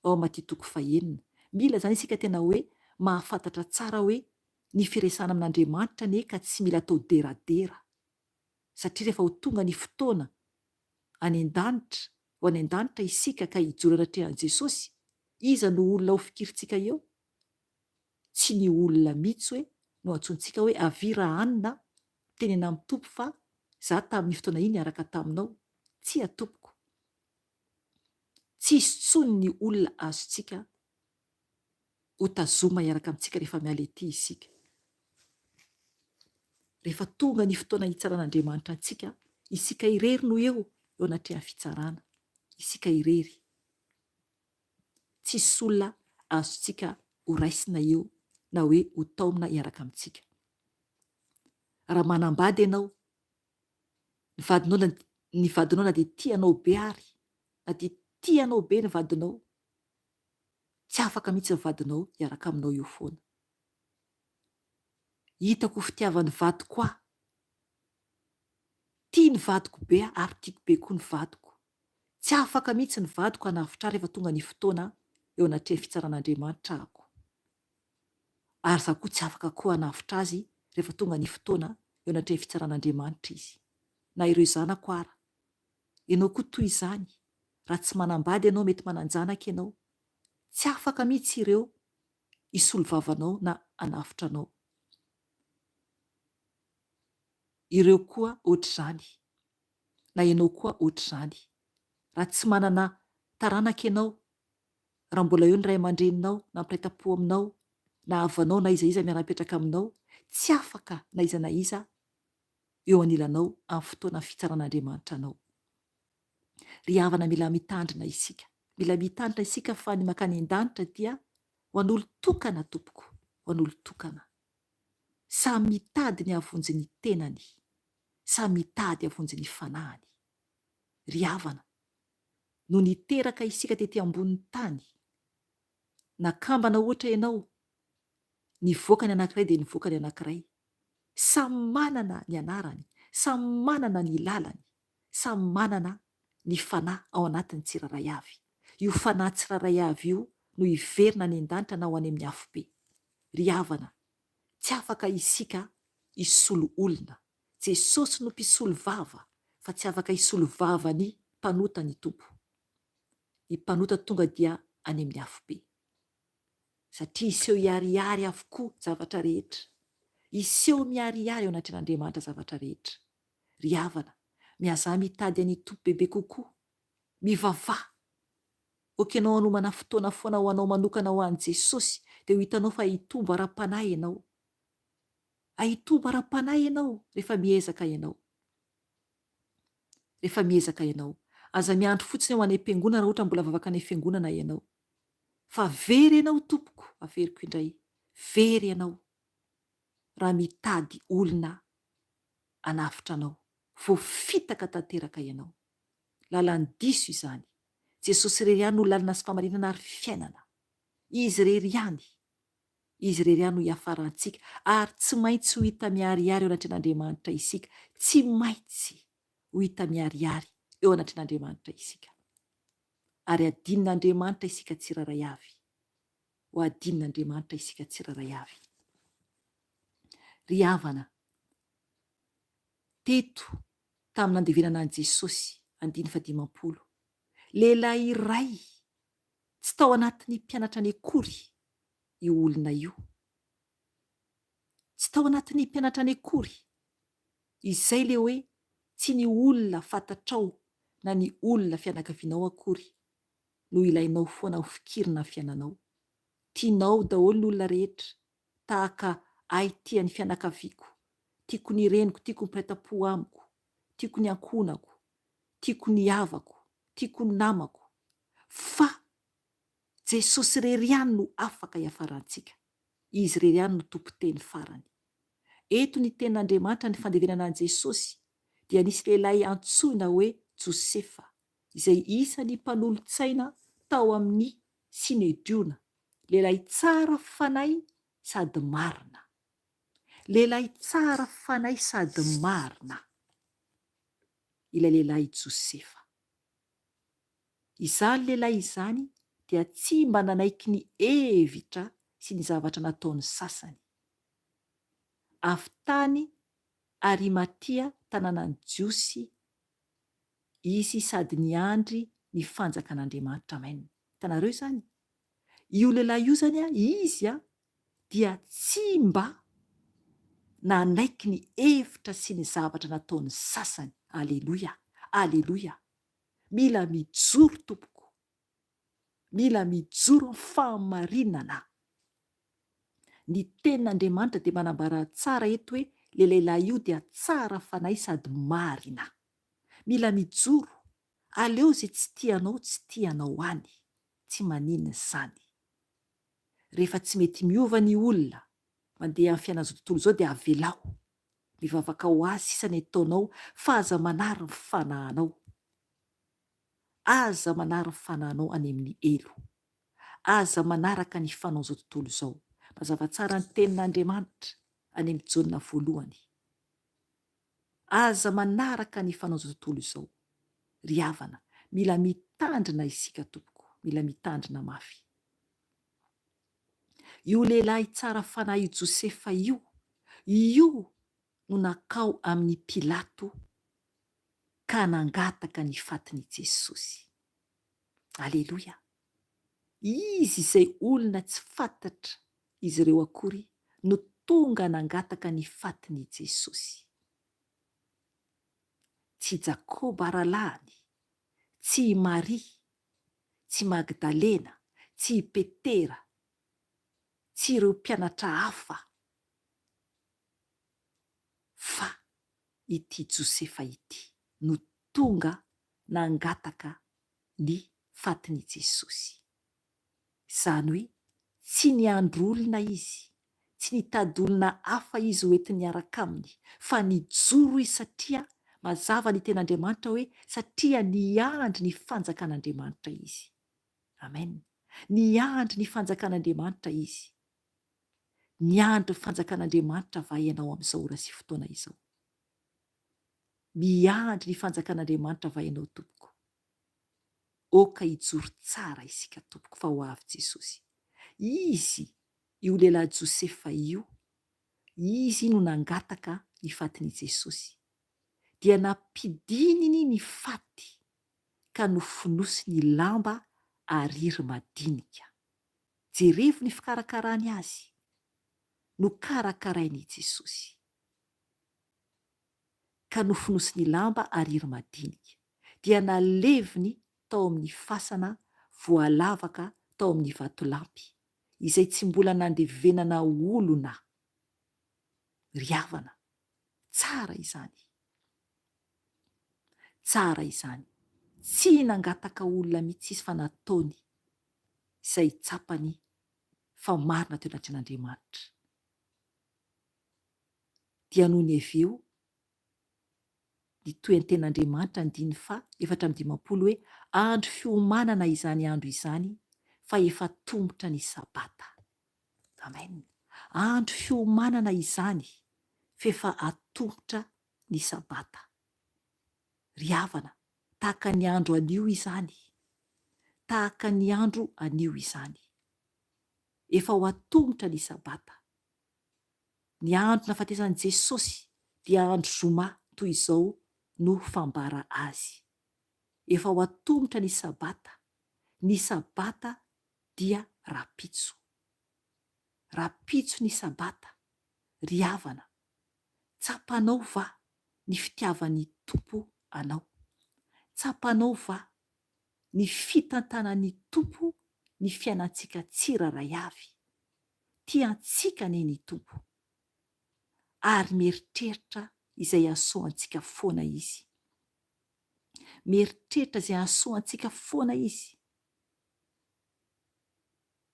Ao Matia 9. Mila zany isika tena hoe mahafantatra tsara hoe ny firesana amin'Andriamanitra ne ka tsy mila atao deradera, satria rehefa ho tonga ny fotoana any an-danitra, ho any an-danitra isika ka hijorana trehan Jesosy, iza no olona ho fikiritsika eo? Tsy ny olona mihitsy hoe no antsontsika hoe avira anina tenena amin'ny tompo, fa za tamin'ny fotoana iny araka taminao. Tsy atompoko. Tsy isy tsony ny olona azontsika ho tazoma hiaraka amintsika rehefa miala ety isika. Rehefa tonga ny fotoana hitsaran'Andriamanitra antsika, isika irery no eo anatrehan'ny fitsarana. Isika irery. Tsy isy olona azontsika ho raisina eo na hoe ho taomina hiaraka amintsika. Raha manambady ianao, ny vadinao na dia tianao be ary, na dia tianao be ny vadinao, tsy afaka mihitsy ny vadinao hiaraka aminao eo foana. Hitako fitiavan'ny vadiko aho. Tia ny vadiko be ary tiako be koa ny vadiko. Tsy afaka mihitsy ny vadiko hanavitra rehefa tonga ny fotoana eo anatrehan'ny fitsaran'Andriamanitra ahako. Ary za koa tsy afaka koa hanavitra azy rehefa tonga ny fotoana eo anatrehan'ny fitsaran'Andriamanitra izy. Na ireo zanako ara, ianao koa toy izany. Raha tsy manambady ianao, mety mananjanaka ianao, tsy afaka mihitsy ireo hisolo vavanao na hanavitra anao. Ireo koa ohatr'izany, na ianao koa ohatr'izany. Raha tsy manana taranaka ianao, raha mbola eo ny ray aman-dreninao na mpiray-tam-po aminao, na havanao na iza miara-mipetraka aminao, tsy afaka na iza eo anilanao amin'ny fotoana fitsaran'Andriamanitra anao. Ry havana, mila mitandrina isika. Mila mitandrina isika fa ny mankany an-danitra dia ho an'olo tokana tompoko, ho an'olo tokana. Samy mitady ny havonjy ny tenany, samy mitady havonjy ny fanahany. Ry havana, no niteraka isika tety ambonin'ny tany, nakambana ohatra ianao, nivoaka ny anankiray dia nivoaka ny anankiray. Samy manana ny anarany, samy manana ny lalany, samy manana ny fanahy ao anatin'ny tsiraray avy. Io fanahy tsiraray avy io no hiverina any an-danitra na ho any amin'ny hafobe. Ry havana, tsy afaka isika hisolo olona. Jesosy no mpisolo vava, fa tsy afaka hisolo vava ny mpanota ny tompo. Ny mpanota tonga dia any amin'ny hafobe. Satria iseho hiarihary avokoa zavatra rehetra. Iseho miarihary eo anatrehan'Andriamanitra zavatra rehetra. Ry havana, miaza mitady any tompo bebe kokoa. Mivavaha. Okanao hanomana fotoana foana ho anao manokana ho an'i Jesosy, dia ho hitanao fa hitombo ara-panahy ianao. Hitombo ara-panahy ianao rehefa miezaka ianao. Rehefa miezaka ianao. Aza miandry fotsiny ho any am-piangonana raha ohatra mbola vavaka any fiangonana ianao. Fa very ianao tompoko, averiko indray. Very ianao. Raha mitady olona hanavitra anao, voafitaka tanteraka ianao. Lalan'ny diso izany. Jesosy irery ihany no lalina sy famarinana ary fiainana. Izy irery ihany. Izy irery ihany no hiafarantsika, ary tsy maintsy ho hita miarihary eo anatrehan'Andriamanitra isika. Tsy maintsy ho hita miarihary eo anatrehan'Andriamanitra isika. Ary adinon'Andriamanitra isika tsiraray avy. Ho adinon'Andriamanitra isika tsiraray avy. Ry havana, teto tamin'ny nandevenana an'i Jesosy 550, lehilahy iray tsy tao anatin'ny mpianatra any akory io olona io. Tsy tao anatin'ny mpianatra any akory. Izay le hoe tsy ny olona fantatrao na ny olona fianakavianao akory no ilainao foana ho fikirina fiainanao. Tianao daholo ny olona rehetra, tahaka ahy tia ny fianakaviako, tiako ny reniko, tiako ny mpiray-tam-po amiko, tiako ny ankonako, tiako ny havako, tiako ny namako. Fa Jesosy irery ihany no afaka hiafarantsika. Izy irery ihany no tompo-teny farany. Eto ny tenin'Andriamanitra ny fandevenana an'i Jesosy dia nisy lehilahy antsoina hoe Josefa, izay isan'ny mpanolontsaina tao amin'ny Sinedriona, lehilahy tsara fanahy sady marina, lehilahy tsara fanahy sady marina, ilay lehilahy Josefa. Izany lehilahy izany dia tsy mba nanaiky ny hevitra sy ny zavatra nataony sasany. Avy tany Arimatia, tanànan'ny Jiosy izy sady niandry ny fanjakan'Andriamanitra amainina. Hitanareo izany? Io lehilahy io zany izy dia tsy mba nanaiky ny hevitra sy ny zavatra nataony sasany. Aleloia, aleloia. Mila mijoro tompoko, mila mijoro amin'ny fahamarinana. Ny tenin'Andriamanitra dia manambara tsara eto hoe le lehilahy io dia tsara fanahy sady marina. Mila mijoro, aleo zay tsy tianao tsy tianao any, tsy maninona izany. Rehefa tsy mety miova ny olona mandeha amin'ny fiainana zao tontolo izao dia avelao, mivavaka ho azy sisa ny ataonao, fa aza manara ny fanahinao, aza manara ny fanahinao any amin'ny elo, aza manaraka ny fanao zao tontolo izao. Mazava tsara ny tenin'Andriamanitra any amin'ny Jaona voalohany. Aza manaraka ny fanao zao tontolo izao. Ry havana, mila mitandrina isika tompoko, mila mitandrina mafy. Io lehilahy tsara fanahy Josefa io no nakao amin'ny Pilato ka nangataka ny fatin'i Jesosy. Aleloia. Izy izay olona tsy fantatra izy ireo akory no tonga nangataka ny fatin'i Jesosy. Tsy Jakoba aralahany, tsy Maria, tsy Magdalena, tsy Petera, tsy ireo mpianatra hafa, fa ity Josefa ity no tonga nangataka ny fatin'i Jesosy. Izany hoe tsy niandro olona izy, tsy nitady olona hafa izy ho entiny miaraka aminy, fa nijoro izy satria mazava ny ten'Andriamanitra hoe satria niandry ny fanjakan'Andriamanitra izy. Amen. Niandry ny fanjakan'Andriamanitra izy. Niandry ny fanjakan'Andriamanitra va ianao amin'izao ora sy fotoana izao? Miandry ny fanjakan'Andriamanitra va ianao tompoko? Oka hijoro tsara isika tompoko fa ho avy Jesosy. Izy, io lehilahy Josefa io, izy no nangataka ny fatin'i Jesosy. Dia nampidininy ny faty ka nofonosy ny lamba ariry madinika. Jerevy ny fikarakarany azy, no karakarain'i Jesosy. Ka nofonosy ny lamba ariry madinika. Dia naleviny tao amin'ny fasana voalavaka tao amin'ny vatolampy, izay tsy mbola nandevenana olona. Ry havana, tsara izany. Tsara izany. Tsy nangataka olona mihitsy izy fa nataony izay tsapany fa marina teo anatin'Andriamanitra. Dia noho ny avy eo ny toy ny ten'Andriamanitra andiny fa 4:50 hoe andro fiomanana izany andro izany fa efa tombotra ny sabata. Amen. Andro fiomanana izany fa efa atombotra ny sabata. Ry havana, tahaka ny andro anio izany, tahaka ny andro anio izany. Efa ho atombotra ny sabata. Ny andro nahafatesany Jesosy dia andro zoma toy izao no fambara azy. Efa ho atombotra ny sabata. Ny sabata dia rapitso. Rapitso ny sabata. Ry havana, tsapanao va ny fitiavan'ny Tompo anao? Tsapanao va ny fitantanan'ny Tompo ny fiainantsika tsiraray avy? Tiantsika anie ny Tompo. Ary mieritreritra izay asoantsika foana izy. Mieritreritra izay asoantsika foana izy.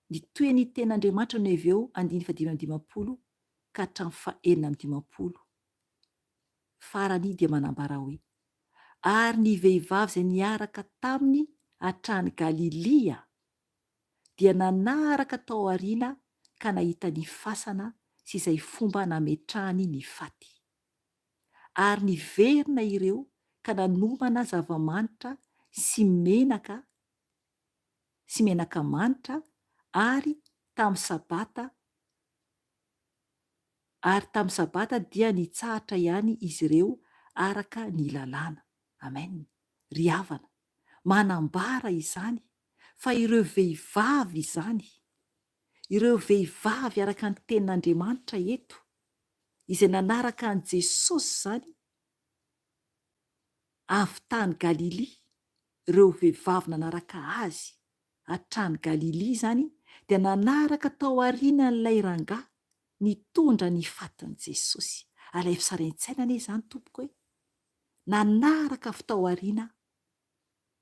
Ny toy ny ten'Andriamanitra no avy eo 5:50 ka hatramin'ny 6:50. Farany dia manambara hoe, ary ny vehivavy izay niaraka taminy hatrany Galilia dia nanaraka tao aoriana ka nahita ny fasana sy izay fomba nametrahany ny faty. Ary niverina ireo ka nanomana zava-manitra sy menaka manitra ary tamin'ny sabata dia nitsahatra ihany izy ireo araka ny lalàna. Amen. Ry havana, manambara izany fa ireo vehivavy izany, ireo vehivavy araka ny tenin'Andriamanitra eto, izay nanaraka an' Jesosy izany avy tany Galilia, ireo vehivavy nanaraka azy hatrany Galilia izany, dia nanaraka tao aorianan'ilay rangahy nitondra ny fatin' Jesosy. Alay fisarain-tsaina anie izany tompoko hoe nanaraka avy tao aoriana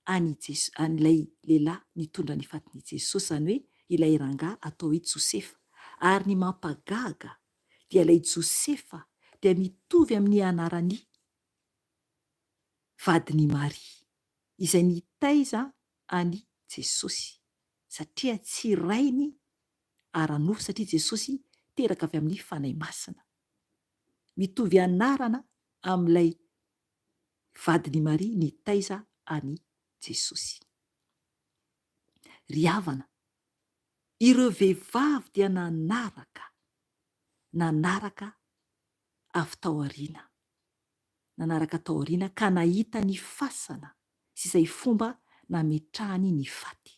an'ilay lehilahy nitondra ny fatin' Jesosy, izany hoe ilay rangahy atao hoe Josefa. Ary ny mampagaga dia ilay Josefa dia mitovy amin'ny anarany vadiny Maria, izay nitaiza any Jesosy, satria tsy rainy ara-nofo, satria Jesosy teraka avy amin'ny fanahy masina. Mitovy anarana amin'ilay vadiny Maria nitaiza any Jesosy. Ry havana, ireo vehivavy dia nanaraka avy tao aoriana, nanaraka tao aoriana ka nahita ny fasana sy izay fomba nametrahany ny faty.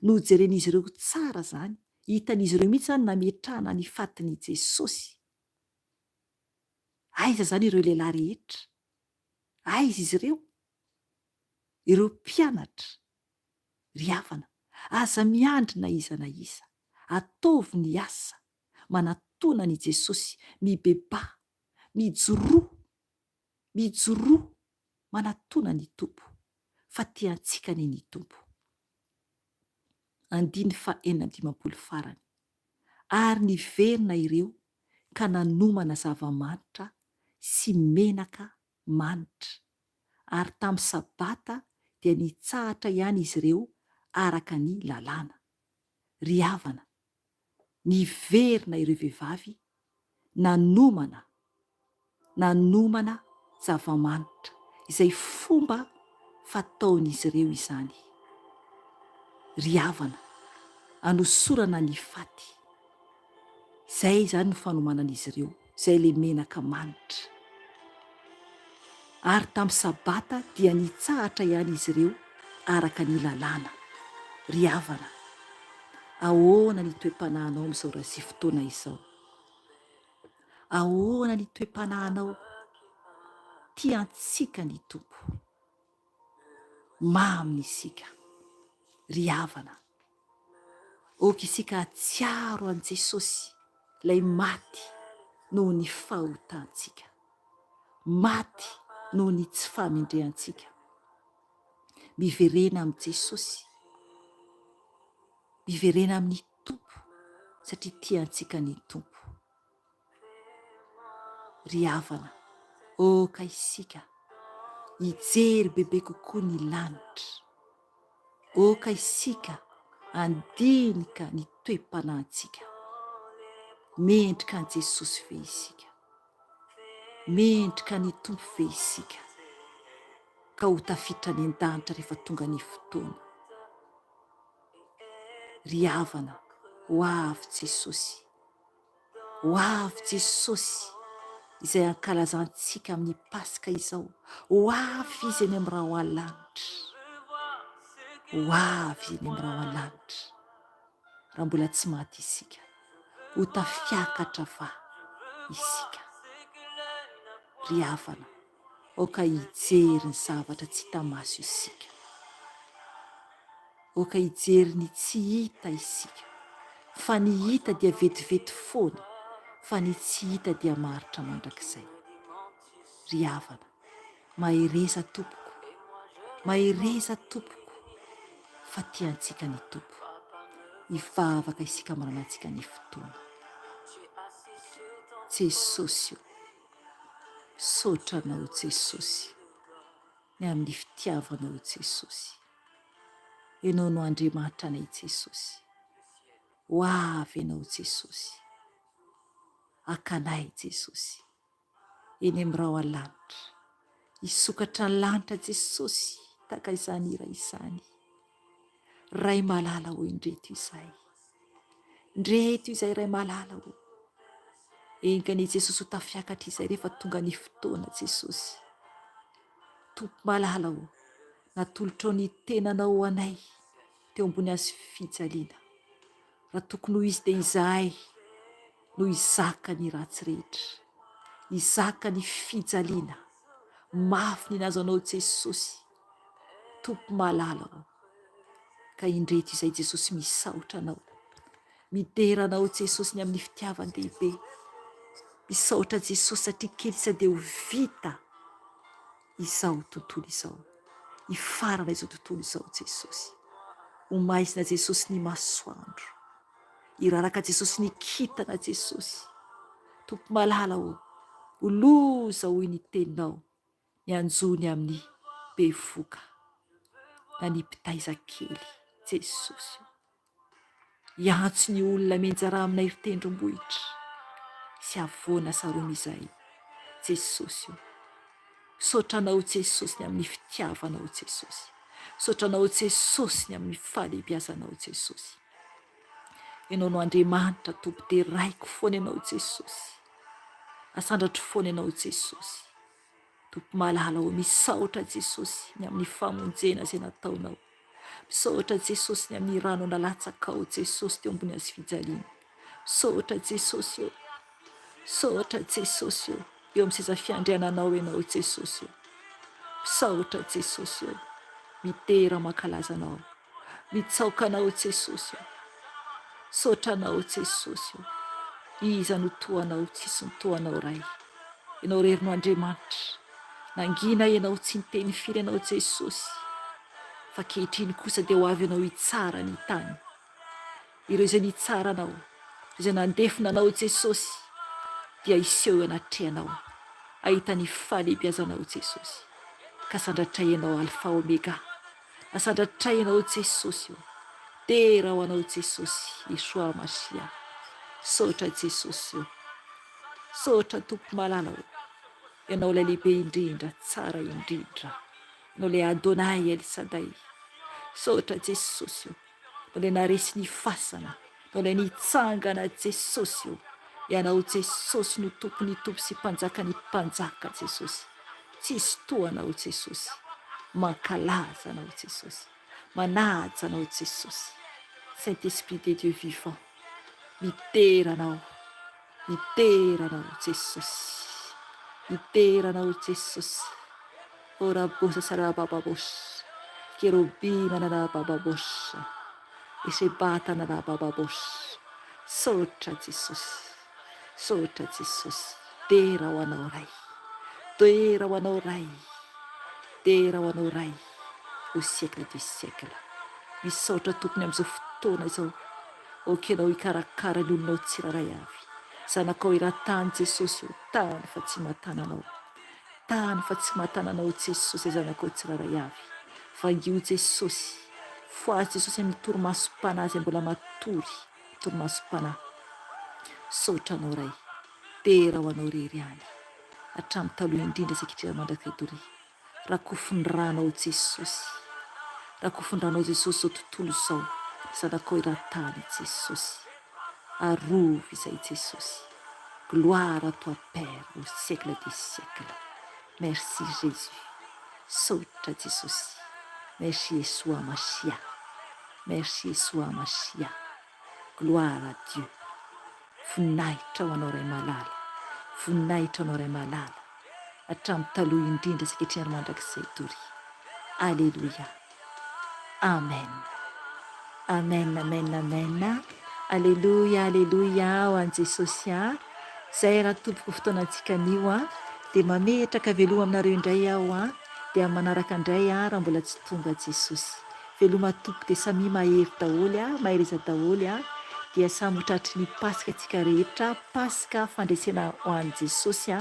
Nojeren'izy ireo tsara zany, hitan'izy ireo mihitsy zany nametrahana ny fatin'i Jesosy. Aiza zany ireo lehilahy rehetra? Aiza izy ireo? Ireo mpianatra. Ry havana, aza miandrina iza na iza, ataovy ny asa manatona ny Jesosy, mibeba, mijoroa manatona ny Tompo, fa tiantsika ny Tompo. 4:4 farany. Ary niverina ireo ka nanomana zava-manitra sy menaka manitra, ary tamin'ny sabata dia nitsahatra ihany izy ireo araka ny lalàna. Ry havana, niverina ireo vehivavy nanomana zava-manitra, izay fomba fataon'izy ireo izany. Ry havana, anosorana ny faty, izay izany no fanomanan'izy ireo, izay le menaka manitra. Ary tamin'ny sabata dia nitsahatra ihany izy ireo araka ny lalàna. Ry havana, ahoana ny toe-panahinao amin'izao raha sy fotoana izao? Ahoana ny toe-panahinao tiantsika ny Tompo? Mamy isika. Ry havana, oka isika hatsiaro an' Jesosy, lay maty noho ny fahotantsika, maty noho ny tsy famindrehantsika. Miverena amin'i Jesosy, miverena amin'ny Tompo, satria tiantsika ny Tompo. Ry havana, oka isika hijery bebe kokoa ny lanitra, oka isika andinika ny toe-panahintsika. Mendrika an' Jesosy ve isika, mendrika ny Tompo ve isika, ka ho tafiditra ny an-danitra rehefa tonga ny fotoana. Ry havana, ho avy Jesosy, ho avy Jesosy izay ankalazantsika amin'ny Paska izao. Ho avy izy eny amin'ny rahoalanitra, ho avy eny amin'ny rahoalanitra. Raha mbola tsy maty isika, ho tafiakatra va isika. Ry havana, oka hijery ny zavatra tsy hita maso isika, oka hijery ny tsy hita isika, fa ny hita dia vetivety foana, fa ny tsy hita dia maritra mandrakizay. Ry havana, mahereza Tompoko, mahereza Tompoko, fa tiantsika ny Tompo. Hivavaka isika maranantsika ny fotoana. Jesosy, sotranao Jesosy, ny amin'ny fitiavanao Jesosy. Ianao no Andriamanitra anay Jesosy. ho avy ianao Jesosy, akanay Jesosy eny amin'ny rao alanitra, hisokatra ny lanitra Jesosy tahaka izany ira izany. Ray malala ho indreto izay, ndreto izay ray malala ho engany Jesosy ho tafiakatra izay rehefa tonga ny fotoana Jesosy. Tompo malala ho natolotra ny tenanao ho anay teo ambony hazo fijaliana. Raha tokony ho izy dia izahay no hizaka ny ratsy rehetra, hizaka ny fijaliana mafy ny nazo anao Jesosy. Tompo malala ho ka indreto izay Jesosy misaotra anao, mideranao Jesosy ny amin'ny fitiavan-dehibe. Misaotra Jesosy satria kely isa dia ho vita izao tontolo izao, hifarana izao tontolo izao Jesosy. Ho maizina Jesosy ny masoandro, hiraraka Jesosy ny kintana Jesosy. Tompo malala ho loza hoy ny teninao, ny anjony amin'ny bevoka na ny mpitaiza kely Jesosy. Hiantso ny olona menjara aminay tendrombohitra sy avoana saroana izay Jesosy. Saotranao Jesosy ny amin'ny fitiavanao Jesosy, saotranao Jesosy ny amin'ny falehibeazanao Jesosy. Ianao no Andriamanitra Tompo dia raiko foana ianao Jesosy, asandratro foana ianao Jesosy. Tompo malala ho misaotra Jesosy ny amin'ny famonjena izay nataonao, misaotra Jesosy ny amin'ny rano nalatsakao Jesosy teo ambony hazo fijaliana. Misaotra Jesosy eo, misaotra Jesosy eo amin'ny seza fiandriananao ianao Jesosy. Misaotra Jesosy eo, mitera mankalazanao, mitsaokanao Jesosy. Saotranao Jesosy, iza no toanao, tsisy ny toanao ray. Ianao rery no Andriamanitra, nangina ianao tsy niteny firy ianao Jesosy, fa kehitriny kosa dia ho avy ianao hitsara ny tany. Ireo izay nitsaranao, izay nandefina anao Jesosy, dia iseho anatrehanao, ahita ny falehibeazanao Jesosy. Ka sandratray ianao Alfa Omega, asandratray ianao Jesosy. Tera ho anao Jesosy, Yeshua Masia. Saotra Jesosy, saotra Tompo malala ho, ianao ilay lehibe indrindra, tsara indrindra, ianao ilay Adonay El Shaddai. Saotra Jesosy, ianao ilay naresy ny fasana, ianao ilay nitsangana Jesosy. Ianao Jesosy no tompo ny tompo sy mpanjaka ny mpanjaka Jesosy. Tsisy toanao Jesosy, mankalaza anao Jesosy, manaja anao Jesosy. Saint-Esprit de Dieu vivant, miteranao Jesosy, miteranao Jesosy. Ora bosa sarabababosha, kerobina narabababosha, esebata narabababosha. Saotra Jesosy, saotra Jesosy. Tera ho anao ray, tera ho anao ray, tera ho anao ray au siècle du siècle. Misaotra tompony amin'izao fotoana izao, okenao hikarakara ny olonao tsiraray avy. Zanakao iratany Jesosy, tany fa tsy mahatananao, tany fa tsy mahatananao Jesosy, zanakao tsiraray avy. Vangio Jesosy, foazy Jesosy amin'ny torimasom-panahy izay mbola matory, torimasom-panahy. Saotranao ray, tera ho anao rery any, hatramin'ny taloha indrindra izay ankehitriny mandrakizay doria. Rakofony ranao Jesosy, rakofony ranao Jesosy izao tontolo izao, zanakao iratany Jesosy. Arove izay Jesosy. Gloire à toi Père au siècle des siècles. Merci Jésus. Saotra Jesosy. Merci Yeshua Masia. Merci Yeshua Masia. Gloire à Dieu. Voninahitra ho anao ray malala, voninahitra ho anao ray malala, hatramin'ny taloha indrindra izay ankehitriny mandrakizay doria. Alléluia. Amen. Amen, amen, amen. Alléluia, alléluia ho an'i Jesosy. Zay raha tompoko fotoanantsika anio dia mametraka veloma aminareo indray aho dia manaraka indray raha mbola tsy tonga Jesosy. Veloma tompo dia samy mahery daholo mahereza daholo dia samy tratry ny Paska antsika rehetra. Paska fandresena ho an'i Jesosy,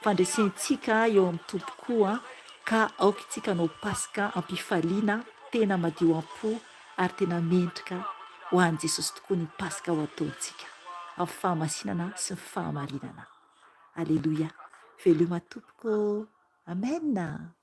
fandresentsika eo amin'ny tompo koa, ka aoka itsika hanao Paska ampifaliana tena madio am-po ary tena mendrika ho an'i Jesosy tokoa ny paska ho ataontsika amin'ny fahamasinana sy ny fahamarinana. Aleloia, veloma tompoko. Amen.